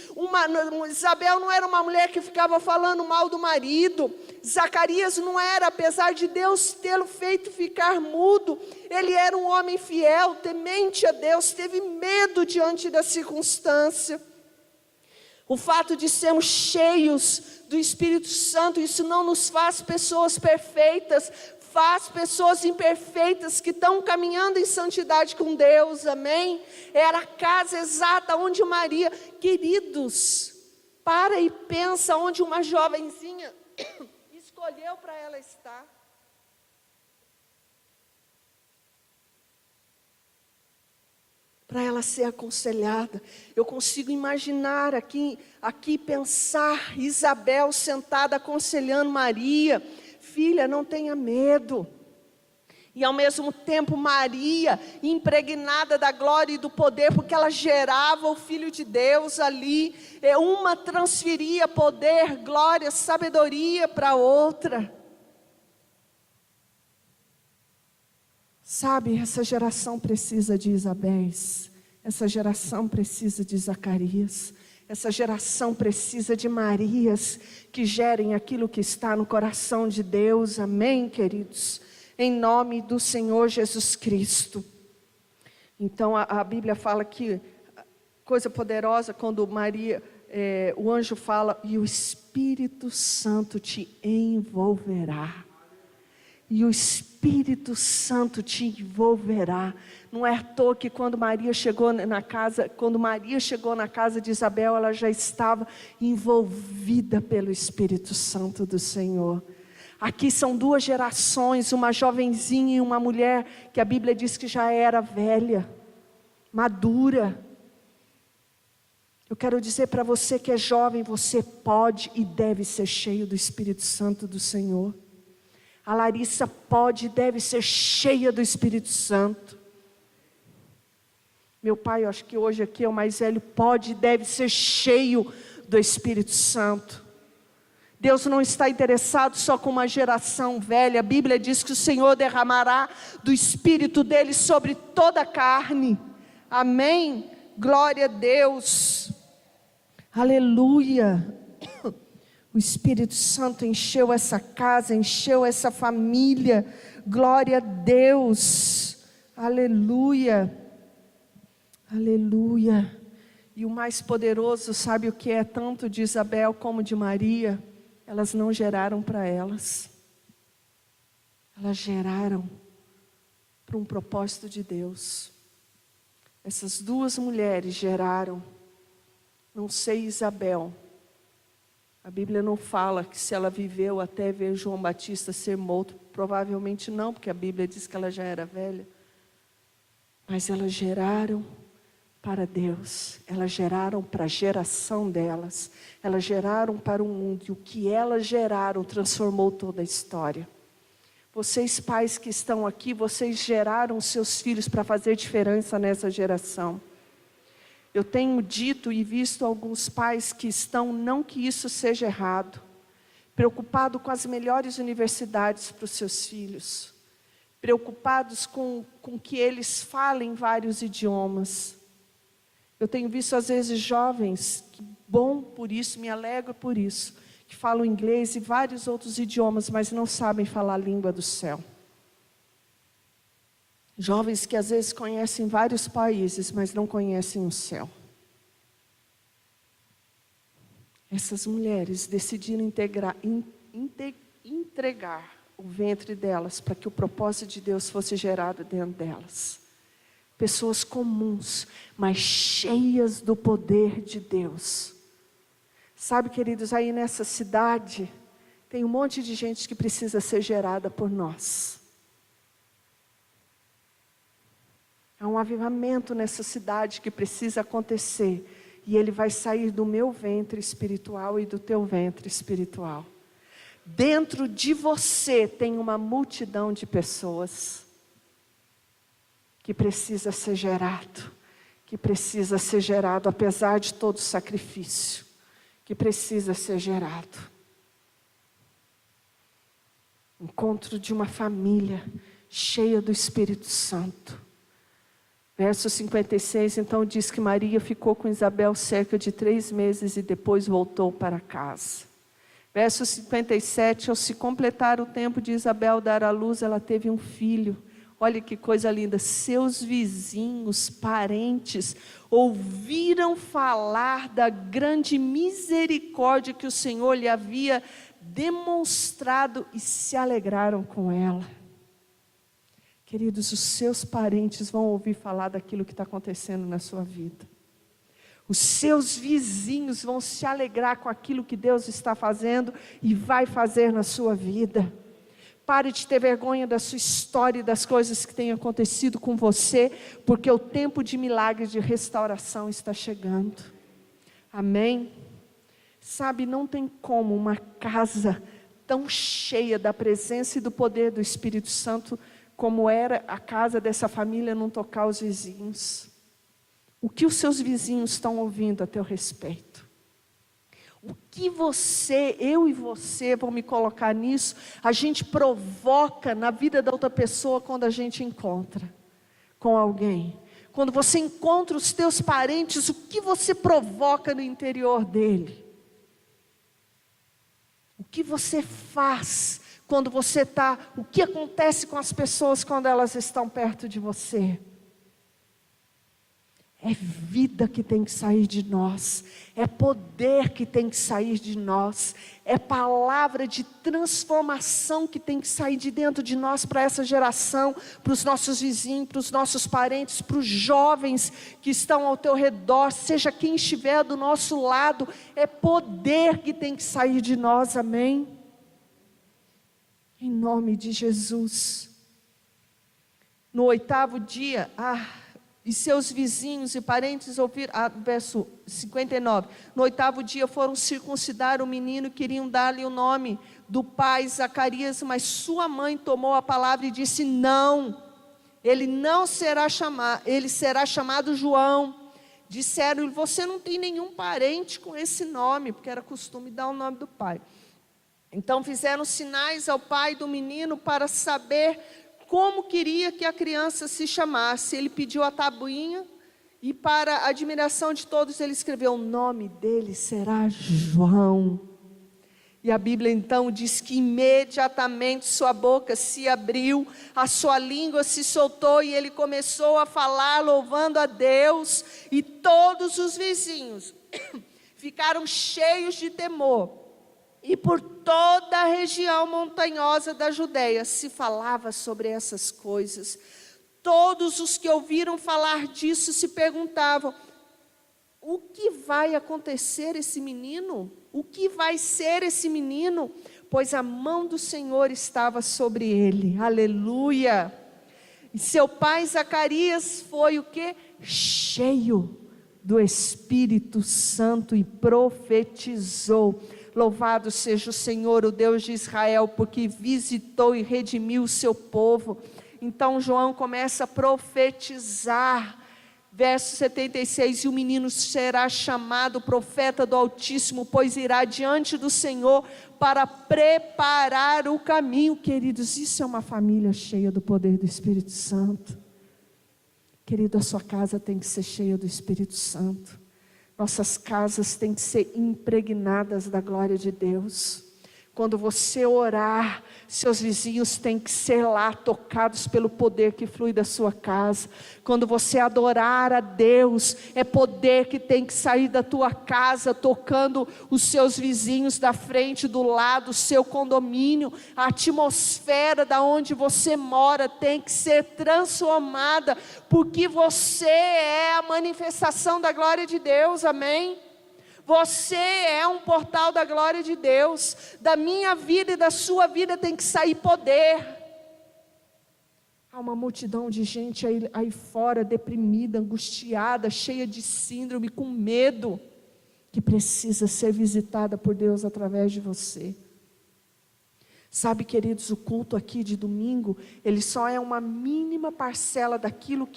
Isabel não era uma mulher que ficava falando mal do marido. Zacarias não era, apesar de Deus tê-lo feito ficar mudo, ele era um homem fiel, temente a Deus, teve medo diante da circunstância. O fato de sermos cheios do Espírito Santo, isso não nos faz pessoas perfeitas, faz pessoas imperfeitas que estão caminhando em santidade com Deus, amém? Era a casa exata onde Maria, queridos, para e pensa onde uma jovenzinha escolheu para ela estar. Para ela ser aconselhada. Eu consigo imaginar aqui pensar Isabel sentada aconselhando Maria: filha, não tenha medo. E ao mesmo tempo Maria, impregnada da glória e do poder, porque ela gerava o Filho de Deus ali. Uma transferia poder, glória, sabedoria para a outra. Sabe, essa geração precisa de Isabéis, essa geração precisa de Zacarias, essa geração precisa de Marias que gerem aquilo que está no coração de Deus, amém, queridos? Em nome do Senhor Jesus Cristo. Então a Bíblia fala que, coisa poderosa, quando Maria, o anjo fala, e o Espírito Santo te envolverá. E o Espírito Santo te envolverá. Não é à toa que quando Maria chegou na casa de Isabel, ela já estava envolvida pelo Espírito Santo do Senhor. Aqui são duas gerações, uma jovenzinha e uma mulher que a Bíblia diz que já era velha, madura. Eu quero dizer para você que é jovem, você pode e deve ser cheio do Espírito Santo do Senhor. A Larissa pode e deve ser cheia do Espírito Santo. Meu pai, eu acho que hoje aqui é o mais velho, pode e deve ser cheio do Espírito Santo. Deus não está interessado só com uma geração velha. A Bíblia diz que o Senhor derramará do Espírito dele sobre toda a carne. Amém? Glória a Deus. Aleluia. O Espírito Santo encheu essa casa, encheu essa família. Glória a Deus. Aleluia. Aleluia. E o mais poderoso, sabe o que é? Tanto de Isabel como de Maria, elas não geraram para elas. Elas geraram para um propósito de Deus. Essas duas mulheres geraram. Não sei Isabel. A Bíblia não fala que se ela viveu até ver João Batista ser morto. Provavelmente não, porque a Bíblia diz que ela já era velha. Mas elas geraram para Deus. Elas geraram para a geração delas. Elas geraram para o mundo. E o que elas geraram transformou toda a história. Vocês pais que estão aqui, vocês geraram seus filhos para fazer diferença nessa geração. Eu tenho dito e visto alguns pais que estão, não que isso seja errado, preocupados com as melhores universidades para os seus filhos, preocupados com que eles falem vários idiomas. Eu tenho visto às vezes jovens, que bom por isso, me alegro por isso, que falam inglês e vários outros idiomas, mas não sabem falar a língua do céu. Jovens que às vezes conhecem vários países, mas não conhecem o céu. Essas mulheres decidiram entregar o ventre delas para que o propósito de Deus fosse gerado dentro delas. Pessoas comuns, mas cheias do poder de Deus. Sabe, queridos, aí nessa cidade tem um monte de gente que precisa ser gerada por nós. Há um avivamento nessa cidade que precisa acontecer. e ele vai sair do meu ventre espiritual e do teu ventre espiritual. Dentro de você tem uma multidão de pessoas que precisa ser gerado, apesar de todo sacrifício, que precisa ser gerado. Encontro de uma família cheia do Espírito Santo. Verso 56, então diz que Maria ficou com Isabel cerca de 3 meses e depois voltou para casa. Verso 57, ao se completar o tempo de Isabel dar à luz, ela teve um filho. Olha que coisa linda, seus vizinhos, parentes, ouviram falar da grande misericórdia que o Senhor lhe havia demonstrado e se alegraram com ela. Queridos, os seus parentes vão ouvir falar daquilo que está acontecendo na sua vida. Os seus vizinhos vão se alegrar com aquilo que Deus está fazendo e vai fazer na sua vida. Pare de ter vergonha da sua história e das coisas que têm acontecido com você, porque o tempo de milagre, de restauração está chegando. Amém? Sabe, não tem como uma casa tão cheia da presença e do poder do Espírito Santo, como era a casa dessa família, não tocar os vizinhos. O que os seus vizinhos estão ouvindo a teu respeito? O que eu e você, vão me colocar nisso, a gente provoca na vida da outra pessoa quando a gente encontra com alguém. Quando você encontra os teus parentes, o que você provoca no interior dele? O que você faz quando você está... O que acontece com as pessoas quando elas estão perto de você? É vida que tem que sair de nós, é poder que tem que sair de nós, é palavra de transformação que tem que sair de dentro de nós para essa geração, para os nossos vizinhos, para os nossos parentes, para os jovens que estão ao teu redor, seja quem estiver do nosso lado, é poder que tem que sair de nós, amém? Em nome de Jesus. No 8º dia, e seus vizinhos e parentes ouviram, verso 59, no 8º dia foram circuncidar o menino, queriam dar-lhe o nome do pai Zacarias, mas sua mãe tomou a palavra e disse, não, ele será chamado João. Disseram-lhe, você não tem nenhum parente com esse nome, porque era costume dar o nome do pai. Então fizeram sinais ao pai do menino para saber como queria que a criança se chamasse. Ele pediu a tabuinha e, para a admiração de todos, ele escreveu, o nome dele será João. E a Bíblia então diz que imediatamente sua boca se abriu, a sua língua se soltou e ele começou a falar louvando a Deus, e todos os vizinhos ficaram cheios de temor. E por toda a região montanhosa da Judeia se falava sobre essas coisas. Todos os que ouviram falar disso se perguntavam, o que vai acontecer esse menino? O que vai ser esse menino? Pois a mão do Senhor estava sobre ele. Aleluia! E seu pai Zacarias foi o quê? Cheio do Espírito Santo e profetizou. Louvado seja o Senhor, o Deus de Israel, porque visitou e redimiu o seu povo. Então João começa a profetizar. Verso 76, e o menino será chamado profeta do Altíssimo, pois irá diante do Senhor para preparar o caminho. Queridos, isso é uma família cheia do poder do Espírito Santo. Querido, a sua casa tem que ser cheia do Espírito Santo. Nossas casas têm que ser impregnadas da glória de Deus. Quando você orar, seus vizinhos têm que ser lá tocados pelo poder que flui da sua casa. Quando você adorar a Deus, é poder que tem que sair da tua casa, tocando os seus vizinhos da frente, do lado, o seu condomínio. A atmosfera da onde você mora tem que ser transformada, porque você é a manifestação da glória de Deus, amém? Você é um portal da glória de Deus. Da minha vida e da sua vida tem que sair poder. Há uma multidão de gente aí fora, deprimida, angustiada, cheia de síndrome, com medo, que precisa ser visitada por Deus através de você. Sabe, queridos, o culto aqui de domingo, ele só é uma mínima parcela daquilo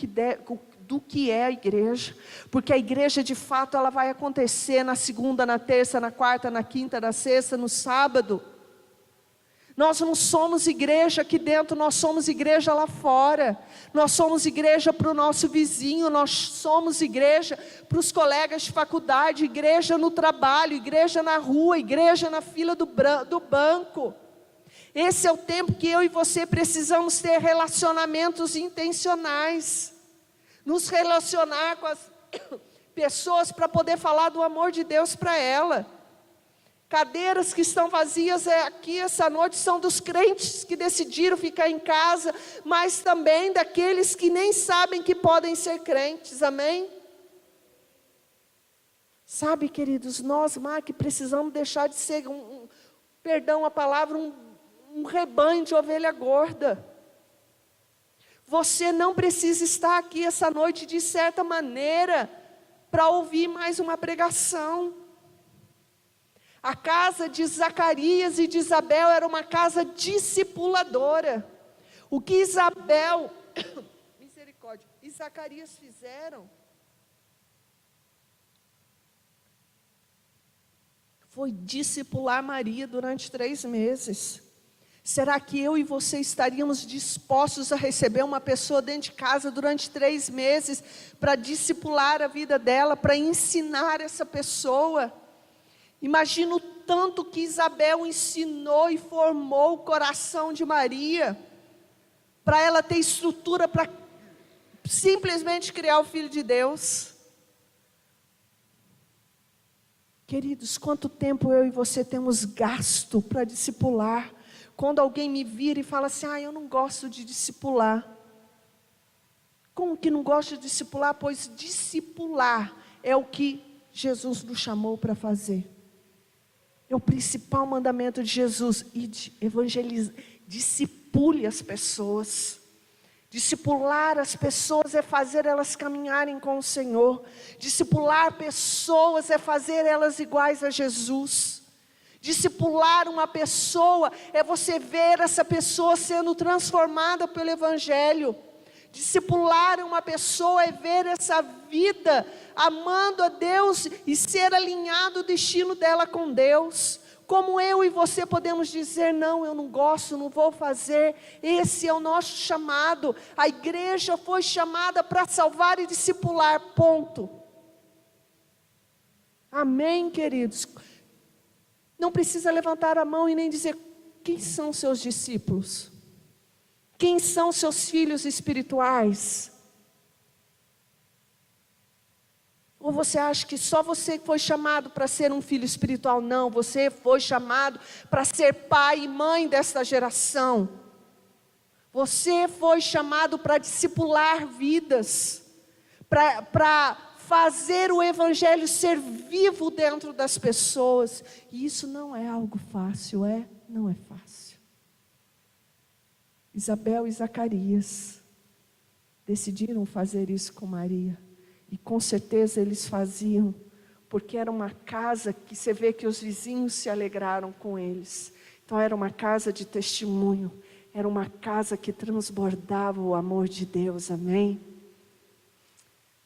do que é a igreja, porque a igreja de fato ela vai acontecer na segunda, na terça, na quarta, na quinta, na sexta, no sábado. Nós não somos igreja aqui dentro, nós somos igreja lá fora. Nós somos igreja para o nosso vizinho, nós somos igreja para os colegas de faculdade, igreja no trabalho, igreja na rua, igreja na fila do banco. Esse é o tempo que eu e você precisamos ter relacionamentos intencionais. Nos relacionar com as pessoas para poder falar do amor de Deus para ela. Cadeiras que estão vazias aqui essa noite são dos crentes que decidiram ficar em casa, mas também daqueles que nem sabem que podem ser crentes, amém? Sabe, queridos, nós, que precisamos deixar de ser, perdão a palavra, um rebanho de ovelha gorda. Você não precisa estar aqui essa noite de certa maneira, para ouvir mais uma pregação. A casa de Zacarias e de Isabel era uma casa discipuladora. O que Isabel, misericórdia, e Zacarias fizeram foi discipular Maria durante 3 meses. Será que eu e você estaríamos dispostos a receber uma pessoa dentro de casa durante 3 meses para discipular a vida dela, para ensinar essa pessoa? Imagina o tanto que Isabel ensinou e formou o coração de Maria, para ela ter estrutura para simplesmente criar o Filho de Deus. Queridos, quanto tempo eu e você temos gasto para discipular? Quando alguém me vira e fala assim, eu não gosto de discipular. Como que não gosta de discipular? Pois discipular é o que Jesus nos chamou para fazer. É o principal mandamento de Jesus. Evangelize, discipule as pessoas. Discipular as pessoas é fazer elas caminharem com o Senhor. Discipular pessoas é fazer elas iguais a Jesus. Discipular uma pessoa é você ver essa pessoa sendo transformada pelo Evangelho. Discipular uma pessoa é ver essa vida amando a Deus e ser alinhado o destino dela com Deus. Como eu e você podemos dizer, não, eu não gosto, não vou fazer. Esse é o nosso chamado. A igreja foi chamada para salvar e discipular, ponto. Amém, queridos? Não precisa levantar a mão e nem dizer, quem são seus discípulos? Quem são seus filhos espirituais? Ou você acha que só você foi chamado para ser um filho espiritual? Não, você foi chamado para ser pai e mãe desta geração. Você foi chamado para discipular vidas, para fazer o Evangelho ser vivo dentro das pessoas. E isso não é algo fácil, não é fácil. Isabel e Zacarias decidiram fazer isso com Maria. E com certeza eles faziam, porque era uma casa que você vê que os vizinhos se alegraram com eles. Então era uma casa de testemunho, era uma casa que transbordava o amor de Deus, amém?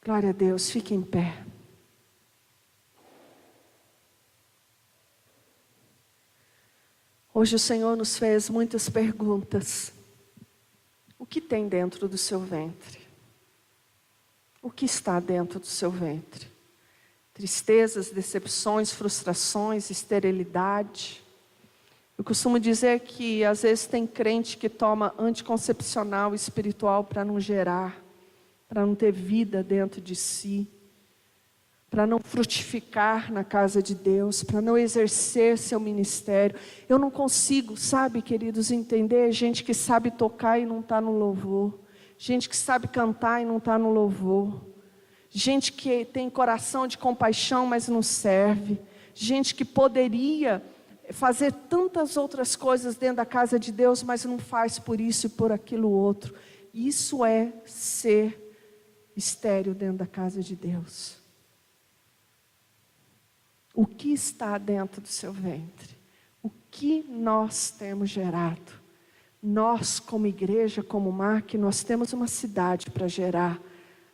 Glória a Deus, fique em pé. Hoje o Senhor nos fez muitas perguntas. O que tem dentro do seu ventre? O que está dentro do seu ventre? Tristezas, decepções, frustrações, esterilidade. Eu costumo dizer que às vezes tem crente que toma anticoncepcional espiritual para não gerar, para não ter vida dentro de si, para não frutificar na casa de Deus, para não exercer seu ministério. Eu não consigo, sabe, queridos, entender gente que sabe tocar e não está no louvor. Gente que sabe cantar e não está no louvor. Gente que tem coração de compaixão, mas não serve. Gente que poderia fazer tantas outras coisas dentro da casa de Deus, mas não faz por isso e por aquilo outro. Isso é ser estéril dentro da casa de Deus. O que está dentro do seu ventre? O que nós temos gerado? Nós, como igreja, como MAC, nós temos uma cidade para gerar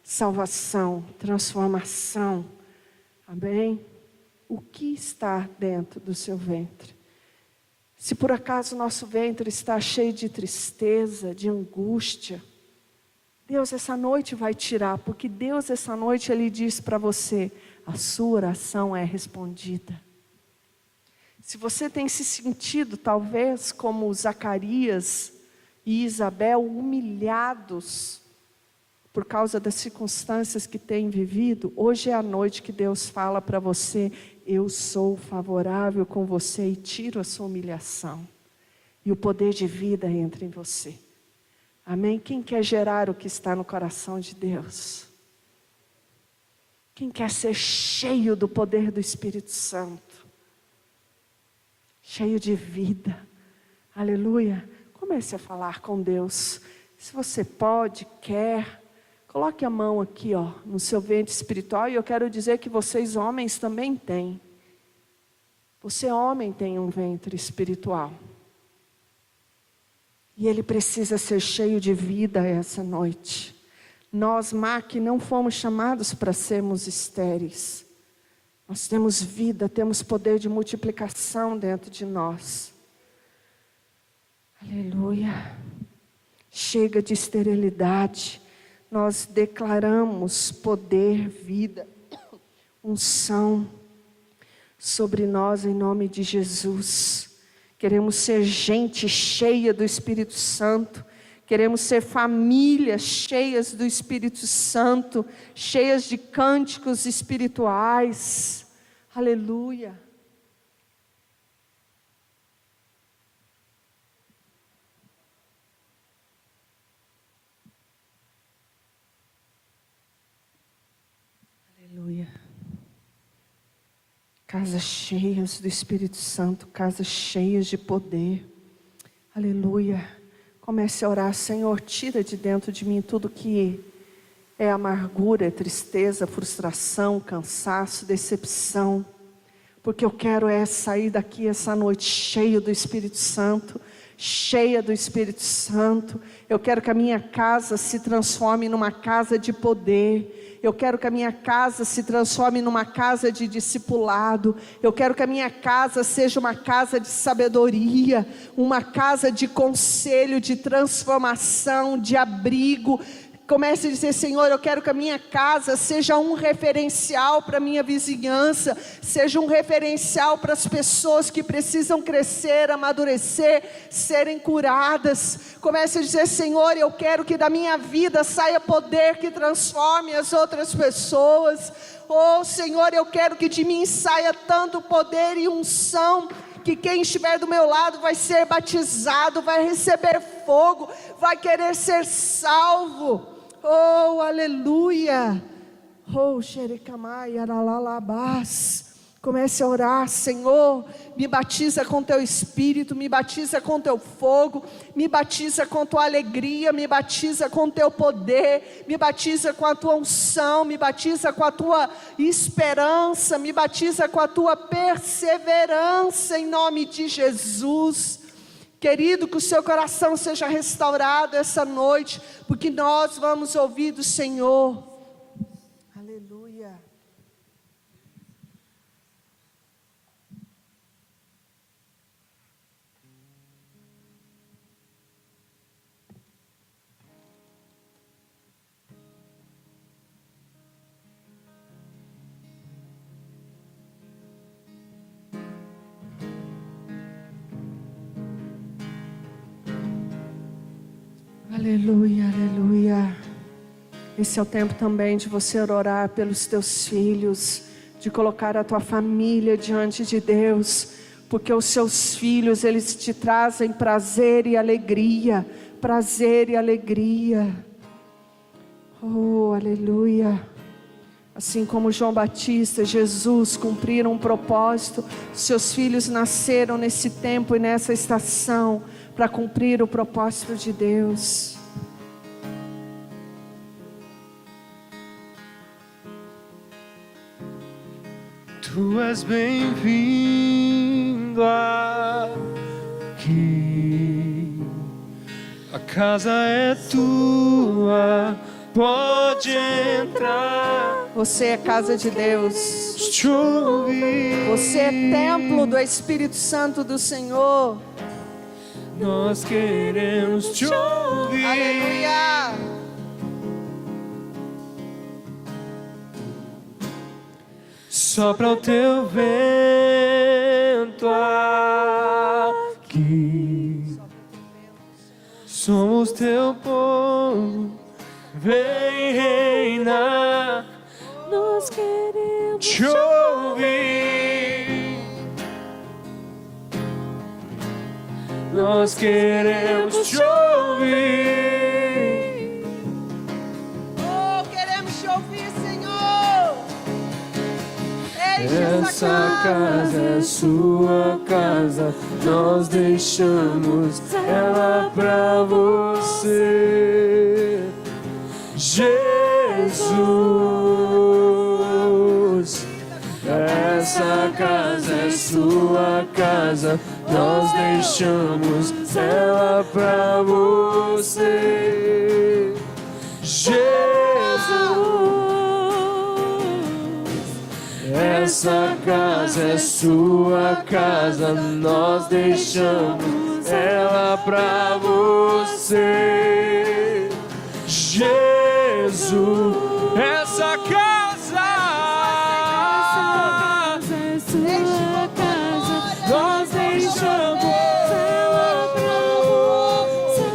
salvação, transformação. Amém? O que está dentro do seu ventre? Se por acaso nosso ventre está cheio de tristeza, de angústia, Deus essa noite vai tirar, porque Deus essa noite Ele diz para você, a sua oração é respondida. Se você tem se sentido talvez como Zacarias e Isabel humilhados por causa das circunstâncias que tem vivido, hoje é a noite que Deus fala para você, eu sou favorável com você e tiro a sua humilhação. E o poder de vida entra em você. Amém? Quem quer gerar o que está no coração de Deus? Quem quer ser cheio do poder do Espírito Santo? Cheio de vida. Aleluia. Comece a falar com Deus. Se você pode, quer, coloque a mão aqui, ó, no seu ventre espiritual. E eu quero dizer que vocês homens também têm. Você homem tem um ventre espiritual. E ele precisa ser cheio de vida essa noite. Nós, MAC, não fomos chamados para sermos estéreis. Nós temos vida, temos poder de multiplicação dentro de nós. Aleluia. Chega de esterilidade. Nós declaramos poder, vida, unção sobre nós em nome de Jesus. Queremos ser gente cheia do Espírito Santo. Queremos ser famílias cheias do Espírito Santo, cheias de cânticos espirituais. Aleluia. Aleluia. Casas cheias do Espírito Santo, casas cheias de poder. Aleluia. Comece a orar, Senhor, tira de dentro de mim tudo que é amargura, é tristeza, frustração, cansaço, decepção. Porque eu quero sair daqui essa noite cheio do Espírito Santo, cheia do Espírito Santo. Eu quero que a minha casa se transforme numa casa de poder. Eu quero que a minha casa se transforme numa casa de discipulado. Eu quero que a minha casa seja uma casa de sabedoria, uma casa de conselho, de transformação, de abrigo. Comece a dizer, Senhor, eu quero que a minha casa seja um referencial para a minha vizinhança, seja um referencial para as pessoas que precisam crescer, amadurecer, serem curadas. Comece a dizer, Senhor, eu quero que da minha vida saia poder que transforme as outras pessoas. Oh, Senhor, eu quero que de mim saia tanto poder e unção, que quem estiver do meu lado vai ser batizado, vai receber fogo, vai querer ser salvo. Oh, aleluia. Oh, xerecamai, aralalabás. Comece a orar, Senhor, me batiza com teu Espírito, me batiza com teu fogo, me batiza com tua alegria, me batiza com teu poder, me batiza com a tua unção, me batiza com a tua esperança, me batiza com a tua perseverança, em nome de Jesus. Querido, que o seu coração seja restaurado essa noite, porque nós vamos ouvir do Senhor. Aleluia. Aleluia, aleluia. Esse é o tempo também de você orar pelos teus filhos, de colocar a tua família diante de Deus, porque os seus filhos, eles te trazem prazer e alegria, prazer e alegria. Oh, aleluia. Assim como João Batista, Jesus cumpriram um propósito, seus filhos nasceram nesse tempo e nessa estação para cumprir o propósito de Deus. Tu és bem-vindo aqui. A casa é tua, pode entrar. Você é casa de Deus. Te ouvir. Você é templo do Espírito Santo do Senhor. Nós queremos te ouvir. Aleluia. Sopra o teu vento aqui. Somos teu povo, vem reinar. Nós queremos Te ouvir. Nós queremos te ouvir. Oh, queremos te ouvir, Senhor. Enche Essa casa é sua casa, nós deixamos ela pra você, Jesus. Essa casa é sua casa, nós deixamos ela pra você, Jesus. Essa casa é sua casa, nós deixamos ela pra você, Jesus. Essa casa é sua casa, nós deixamos ela pra você,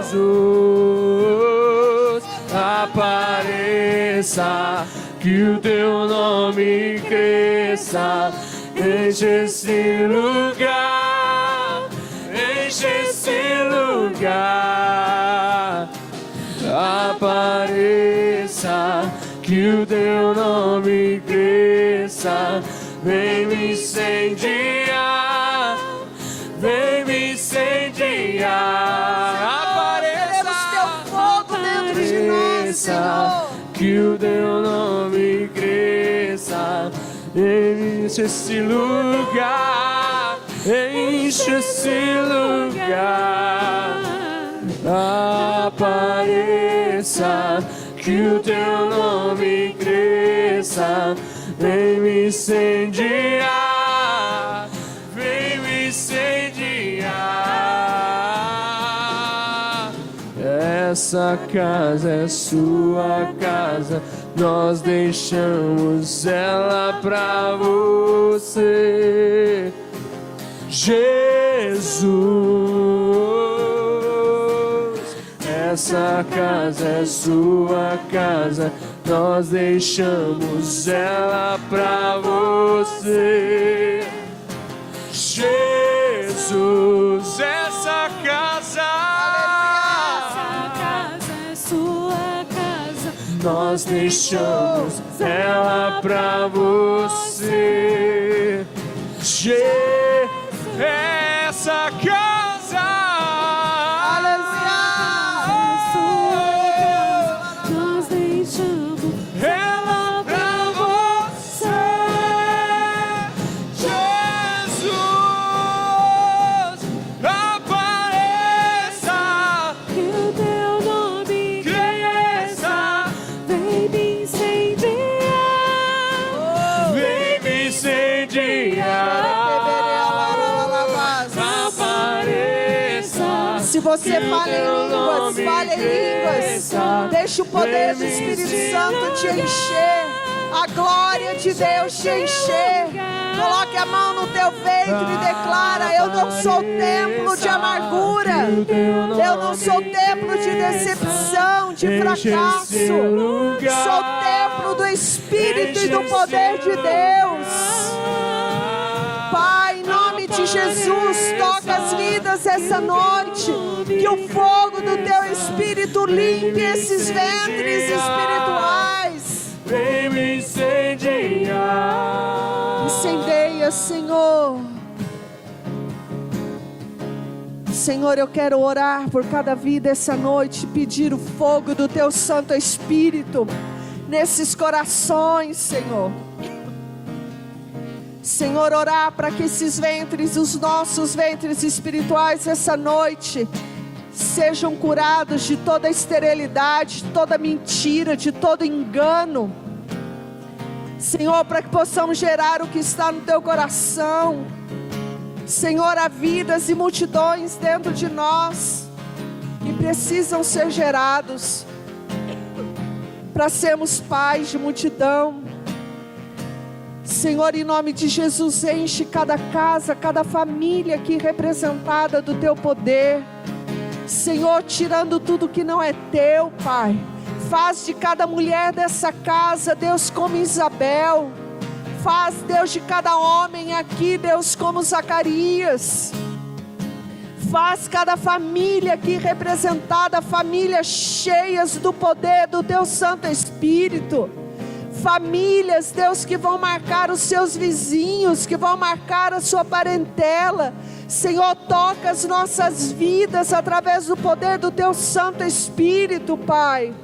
Jesus, apareça, que o teu nome cresça, enche esse lugar, enche esse lugar. Apareça, que o teu nome cresça, vem me incendiar, vem me incendiar. Queremos teu fogo dentro de nós, Senhor. Que o teu nome cresça, enche esse lugar, enche esse lugar. Apareça, que o teu nome cresça, vem me incendiar, vem me incendiar. Essa casa é sua casa, nós deixamos ela pra você, Jesus. Essa casa é sua casa, nós deixamos ela pra você, Jesus. Essa casa é sua casa, nós deixamos ela pra você, essa casa, nós deixamos ela pra você, Jesus. Apareça, que o teu nome cresça, vem me incendiar, vem me incendiar. Apareça. Se você fala em línguas, fale em línguas. Deixe o poder do Espírito Santo te encher. A glória de Deus te encher. Coloque a mão no teu peito e declara: eu não sou templo de amargura. Eu não sou templo de decepção, de fracasso. Sou templo do Espírito e do poder de Deus. Pai, em nome de Jesus, toca as vidas essa noite. Que o fogo do teu Espírito limpe esses ventres espirituais. Vem me incendiar. Incendeia, Senhor. Senhor, eu quero orar por cada vida essa noite, pedir o fogo do teu Santo Espírito. nesses corações, Senhor. Senhor, orar para que esses ventres, os nossos ventres espirituais, essa noite, sejam curados de toda esterilidade, de toda mentira, de todo engano. Senhor, para que possamos gerar o que está no Teu coração. Senhor, há vidas e multidões dentro de nós que precisam ser gerados para sermos pais de multidão. Senhor, em nome de Jesus, enche cada casa, cada família aqui representada do Teu poder. Senhor, tirando tudo que não é Teu, Pai. Faz de cada mulher dessa casa, Deus, como Isabel. Faz, Deus, de cada homem aqui, Deus, como Zacarias. Faz cada família aqui representada, famílias cheias do poder do Teu Santo Espírito. Famílias, Deus, que vão marcar os seus vizinhos, que vão marcar a sua parentela. Senhor, toca as nossas vidas através do poder do Teu Santo Espírito, Pai.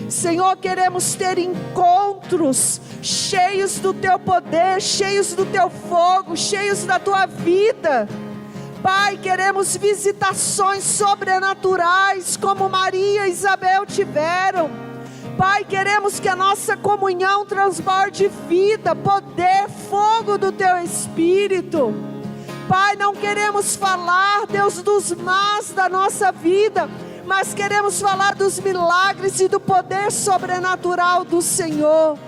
Senhor, queremos ter encontros cheios do Teu poder, cheios do Teu fogo, cheios da Tua vida. Pai, queremos visitações sobrenaturais, como Maria e Isabel tiveram. Pai, queremos que a nossa comunhão transborde vida, poder, fogo do Teu Espírito. Pai, não queremos falar, Deus, dos mas da nossa vida, mas queremos falar dos milagres e do poder sobrenatural do Senhor.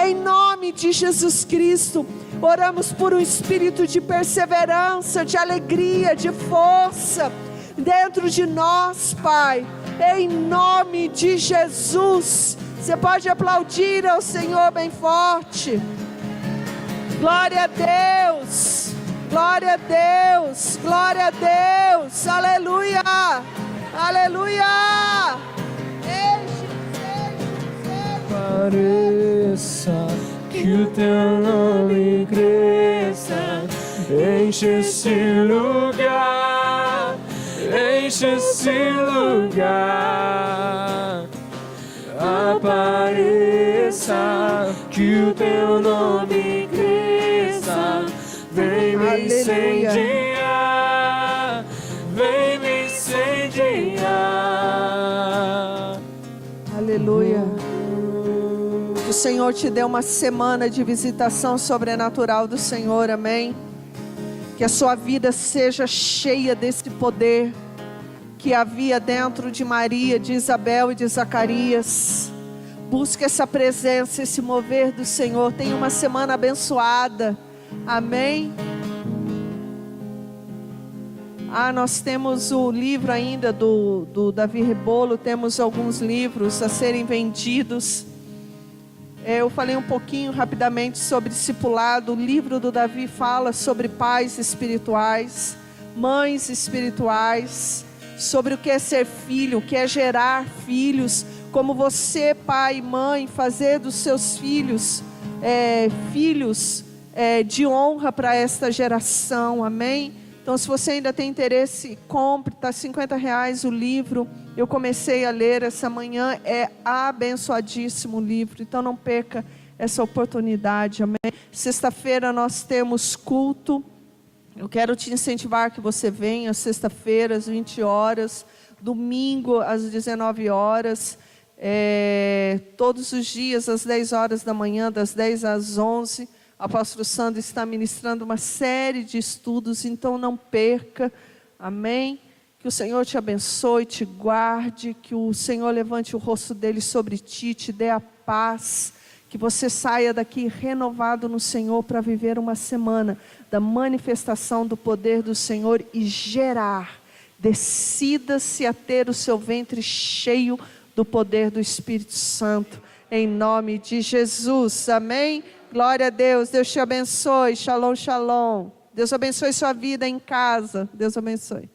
Em nome de Jesus Cristo, oramos por um espírito de perseverança, de alegria, de força dentro de nós, Pai. Em nome de Jesus. Você pode aplaudir ao Senhor bem forte. Glória a Deus. Glória a Deus. Glória a Deus. Aleluia. Aleluia. Pareça que o Teu nome cresça, enche esse lugar, enche esse lugar. Apareça, que o Teu nome cresça, vem me incendiar, vem me incendiar. Aleluia. Que o Senhor te dê uma semana de visitação sobrenatural do Senhor, amém? Que a sua vida seja cheia desse poder que havia dentro de Maria, de Isabel e de Zacarias. Busque essa presença, esse mover do Senhor. Tenha uma semana abençoada, amém? Nós temos o livro ainda do Davi Rebolo. Temos alguns livros a serem vendidos. Eu falei um pouquinho rapidamente sobre discipulado. O livro do Davi fala sobre pais espirituais, mães espirituais, sobre o que é ser filho, o que é gerar filhos, como você, pai e mãe, fazer dos seus filhos de honra para esta geração, amém? Então, se você ainda tem interesse, compre, está R$50 o livro. Eu comecei a ler essa manhã, é abençoadíssimo o livro, então não perca essa oportunidade, amém? Sexta-feira nós temos culto. Eu quero te incentivar que você venha sexta-feira às 20 horas, domingo às 19 horas, todos os dias às 10 horas da manhã, das 10 às 11. O apóstolo Sandro está ministrando uma série de estudos, então não perca, amém? Que o Senhor te abençoe, te guarde, que o Senhor levante o rosto dele sobre ti, te dê a paz, que você saia daqui renovado no Senhor para viver uma semana da manifestação do poder do Senhor e gerar. Decida-se a ter o seu ventre cheio do poder do Espírito Santo, em nome de Jesus, amém? Glória a Deus, Deus te abençoe, shalom, shalom. Deus abençoe sua vida em casa, Deus abençoe.